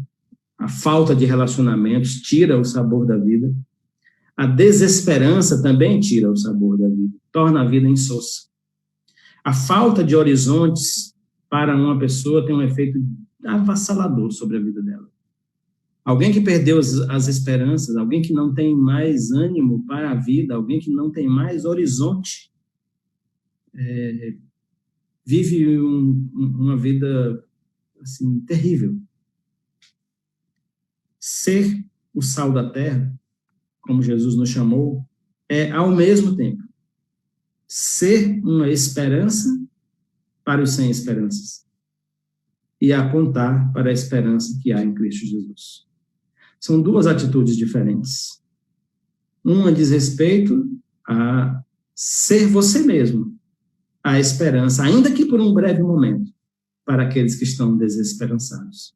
a falta de relacionamentos tira o sabor da vida, a desesperança também tira o sabor da vida, torna a vida insossa. A falta de horizontes para uma pessoa tem um efeito avassalador sobre a vida dela. Alguém que perdeu as esperanças, alguém que não tem mais ânimo para a vida, alguém que não tem mais horizonte, vive uma vida assim, terrível. Ser o sal da terra, como Jesus nos chamou, é, ao mesmo tempo, ser uma esperança para os sem esperanças e apontar para a esperança que há em Cristo Jesus. São duas atitudes diferentes. Uma diz respeito a ser você mesmo, a esperança, ainda que por um breve momento, para aqueles que estão desesperançados.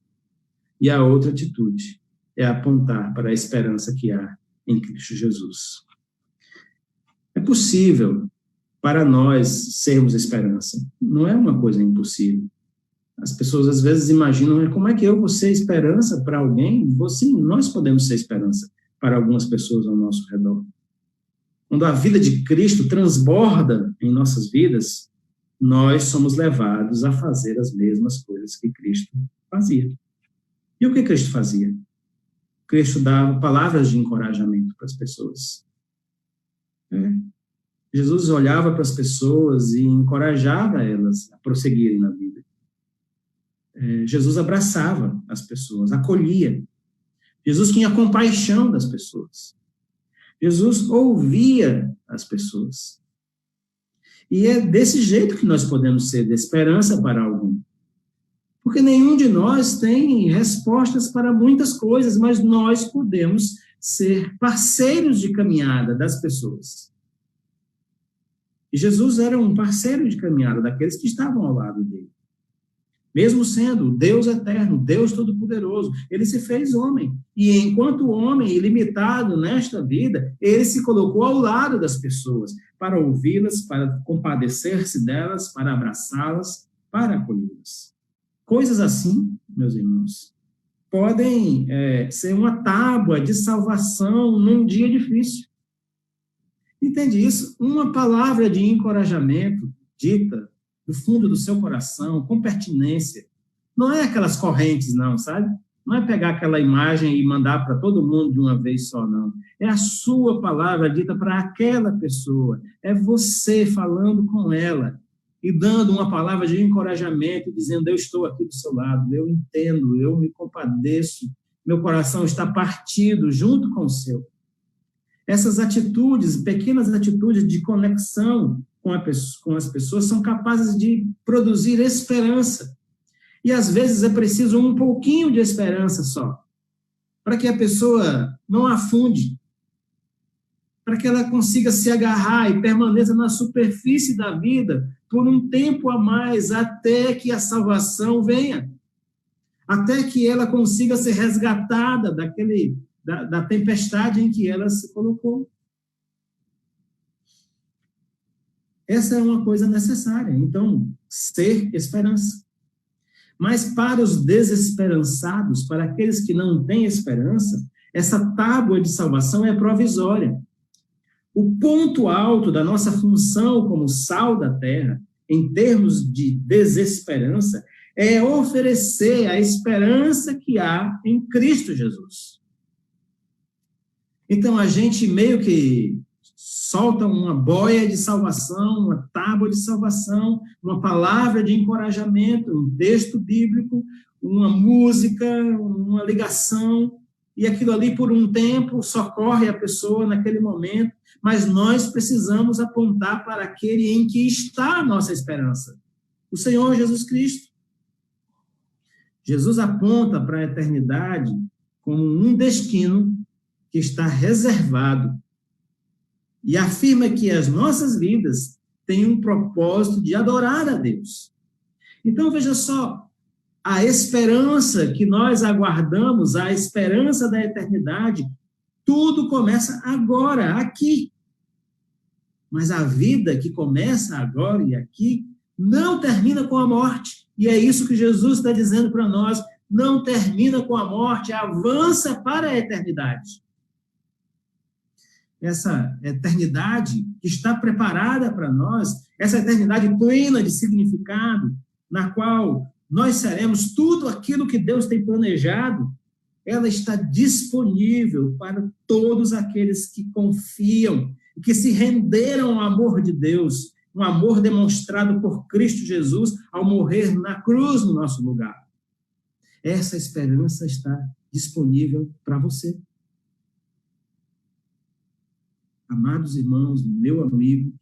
E a outra atitude é apontar para a esperança que há em Cristo Jesus. É possível para nós sermos esperança. Não é uma coisa impossível. As pessoas às vezes imaginam, como é que eu vou ser esperança para alguém? Sim, nós podemos ser esperança para algumas pessoas ao nosso redor. Quando a vida de Cristo transborda em nossas vidas, nós somos levados a fazer as mesmas coisas que Cristo fazia. E o que Cristo fazia? Cristo dava palavras de encorajamento para as pessoas. Jesus olhava para as pessoas e encorajava elas a prosseguirem na vida. Jesus abraçava as pessoas, acolhia. Jesus tinha compaixão das pessoas. Jesus ouvia as pessoas. E é desse jeito que nós podemos ser de esperança para algum. Porque nenhum de nós tem respostas para muitas coisas, mas nós podemos ser parceiros de caminhada das pessoas. E Jesus era um parceiro de caminhada daqueles que estavam ao lado dele. Mesmo sendo Deus eterno, Deus todo-poderoso, ele se fez homem. E enquanto homem ilimitado nesta vida, ele se colocou ao lado das pessoas, para ouvi-las, para compadecer-se delas, para abraçá-las, para acolhê-las. Coisas assim, meus irmãos, podem ser uma tábua de salvação num dia difícil. Entende isso? Uma palavra de encorajamento dita do fundo do seu coração, com pertinência. Não é aquelas correntes, não, sabe? Não é pegar aquela imagem e mandar para todo mundo de uma vez só, não. É a sua palavra dita para aquela pessoa. É você falando com ela e dando uma palavra de encorajamento, dizendo, eu estou aqui do seu lado, eu entendo, eu me compadeço, meu coração está partido junto com o seu. Essas atitudes, pequenas atitudes de conexão com as pessoas são capazes de produzir esperança. E, às vezes, é preciso um pouquinho de esperança só, para que a pessoa não afunde, para que ela consiga se agarrar e permaneça na superfície da vida por um tempo a mais, até que a salvação venha, até que ela consiga ser resgatada da tempestade em que ela se colocou. Essa é uma coisa necessária. Então, ser esperança. Mas para os desesperançados, para aqueles que não têm esperança, essa tábua de salvação é provisória. O ponto alto da nossa função como sal da terra, em termos de desesperança, é oferecer a esperança que há em Cristo Jesus. Então, a gente meio que solta uma boia de salvação, uma tábua de salvação, uma palavra de encorajamento, um texto bíblico, uma música, uma ligação, e aquilo ali por um tempo socorre a pessoa naquele momento, mas nós precisamos apontar para aquele em que está a nossa esperança, o Senhor Jesus Cristo. Jesus aponta para a eternidade como um destino que está reservado e afirma que as nossas vidas têm um propósito de adorar a Deus. Então, veja só, a esperança que nós aguardamos, a esperança da eternidade, tudo começa agora, aqui. Mas a vida que começa agora e aqui não termina com a morte. E é isso que Jesus está dizendo para nós, não termina com a morte, avança para a eternidade. Essa eternidade que está preparada para nós, essa eternidade plena de significado, na qual nós seremos tudo aquilo que Deus tem planejado, ela está disponível para todos aqueles que confiam, que se renderam ao amor de Deus, um amor demonstrado por Cristo Jesus ao morrer na cruz no nosso lugar. Essa esperança está disponível para você. Amados irmãos, meu amigo,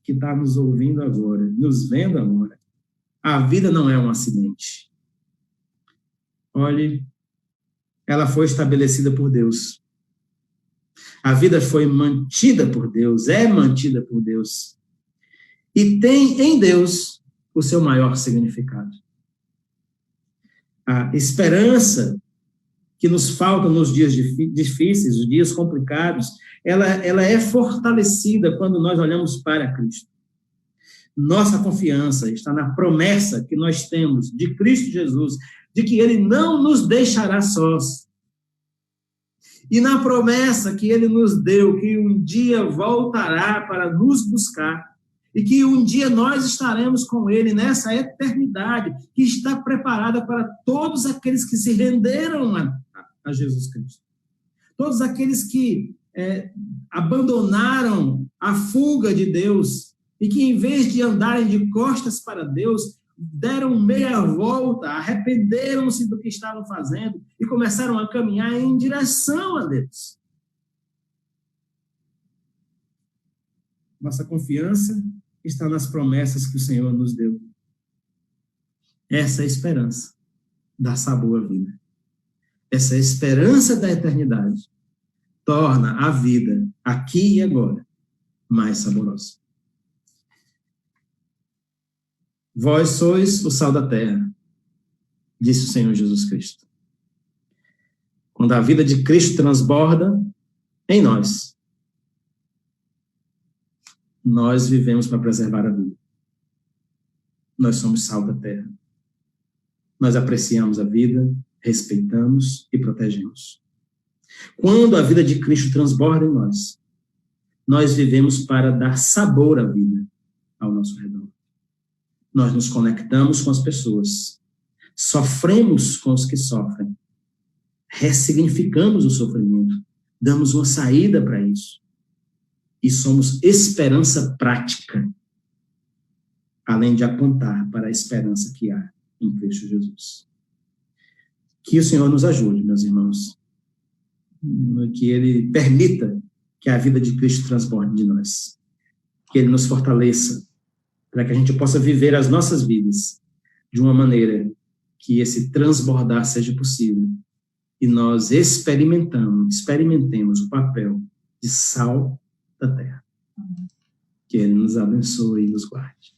que está nos ouvindo agora, nos vendo agora, a vida não é um acidente. Olhe, ela foi estabelecida por Deus. A vida foi mantida por Deus, é mantida por Deus. E tem em Deus o seu maior significado. A esperança que nos falta nos dias difíceis, os dias complicados, ela é fortalecida quando nós olhamos para Cristo. Nossa confiança está na promessa que nós temos de Cristo Jesus, de que Ele não nos deixará sós. E na promessa que Ele nos deu, que um dia voltará para nos buscar, e que um dia nós estaremos com Ele nessa eternidade que está preparada para todos aqueles que se renderam a Jesus Cristo. Todos aqueles que abandonaram a fuga de Deus e que, em vez de andarem de costas para Deus, deram meia volta, arrependeram-se do que estavam fazendo e começaram a caminhar em direção a Deus. Nossa confiança está nas promessas que o Senhor nos deu. Essa é a esperança dá sabor à vida. Essa esperança da eternidade torna a vida, aqui e agora, mais saborosa. Vós sois o sal da terra, disse o Senhor Jesus Cristo. Quando a vida de Cristo transborda em nós, nós vivemos para preservar a vida. Nós somos sal da terra. Nós apreciamos a vida, respeitamos e protegemos. Quando a vida de Cristo transborda em nós, nós vivemos para dar sabor à vida ao nosso redor. Nós nos conectamos com as pessoas, sofremos com os que sofrem, ressignificamos o sofrimento, damos uma saída para isso. E somos esperança prática, além de apontar para a esperança que há em Cristo Jesus. Que o Senhor nos ajude, meus irmãos, que Ele permita que a vida de Cristo transborde de nós, que Ele nos fortaleça, para que a gente possa viver as nossas vidas de uma maneira que esse transbordar seja possível e nós experimentemos o papel de sal da terra. Que Ele nos abençoe e nos guarde.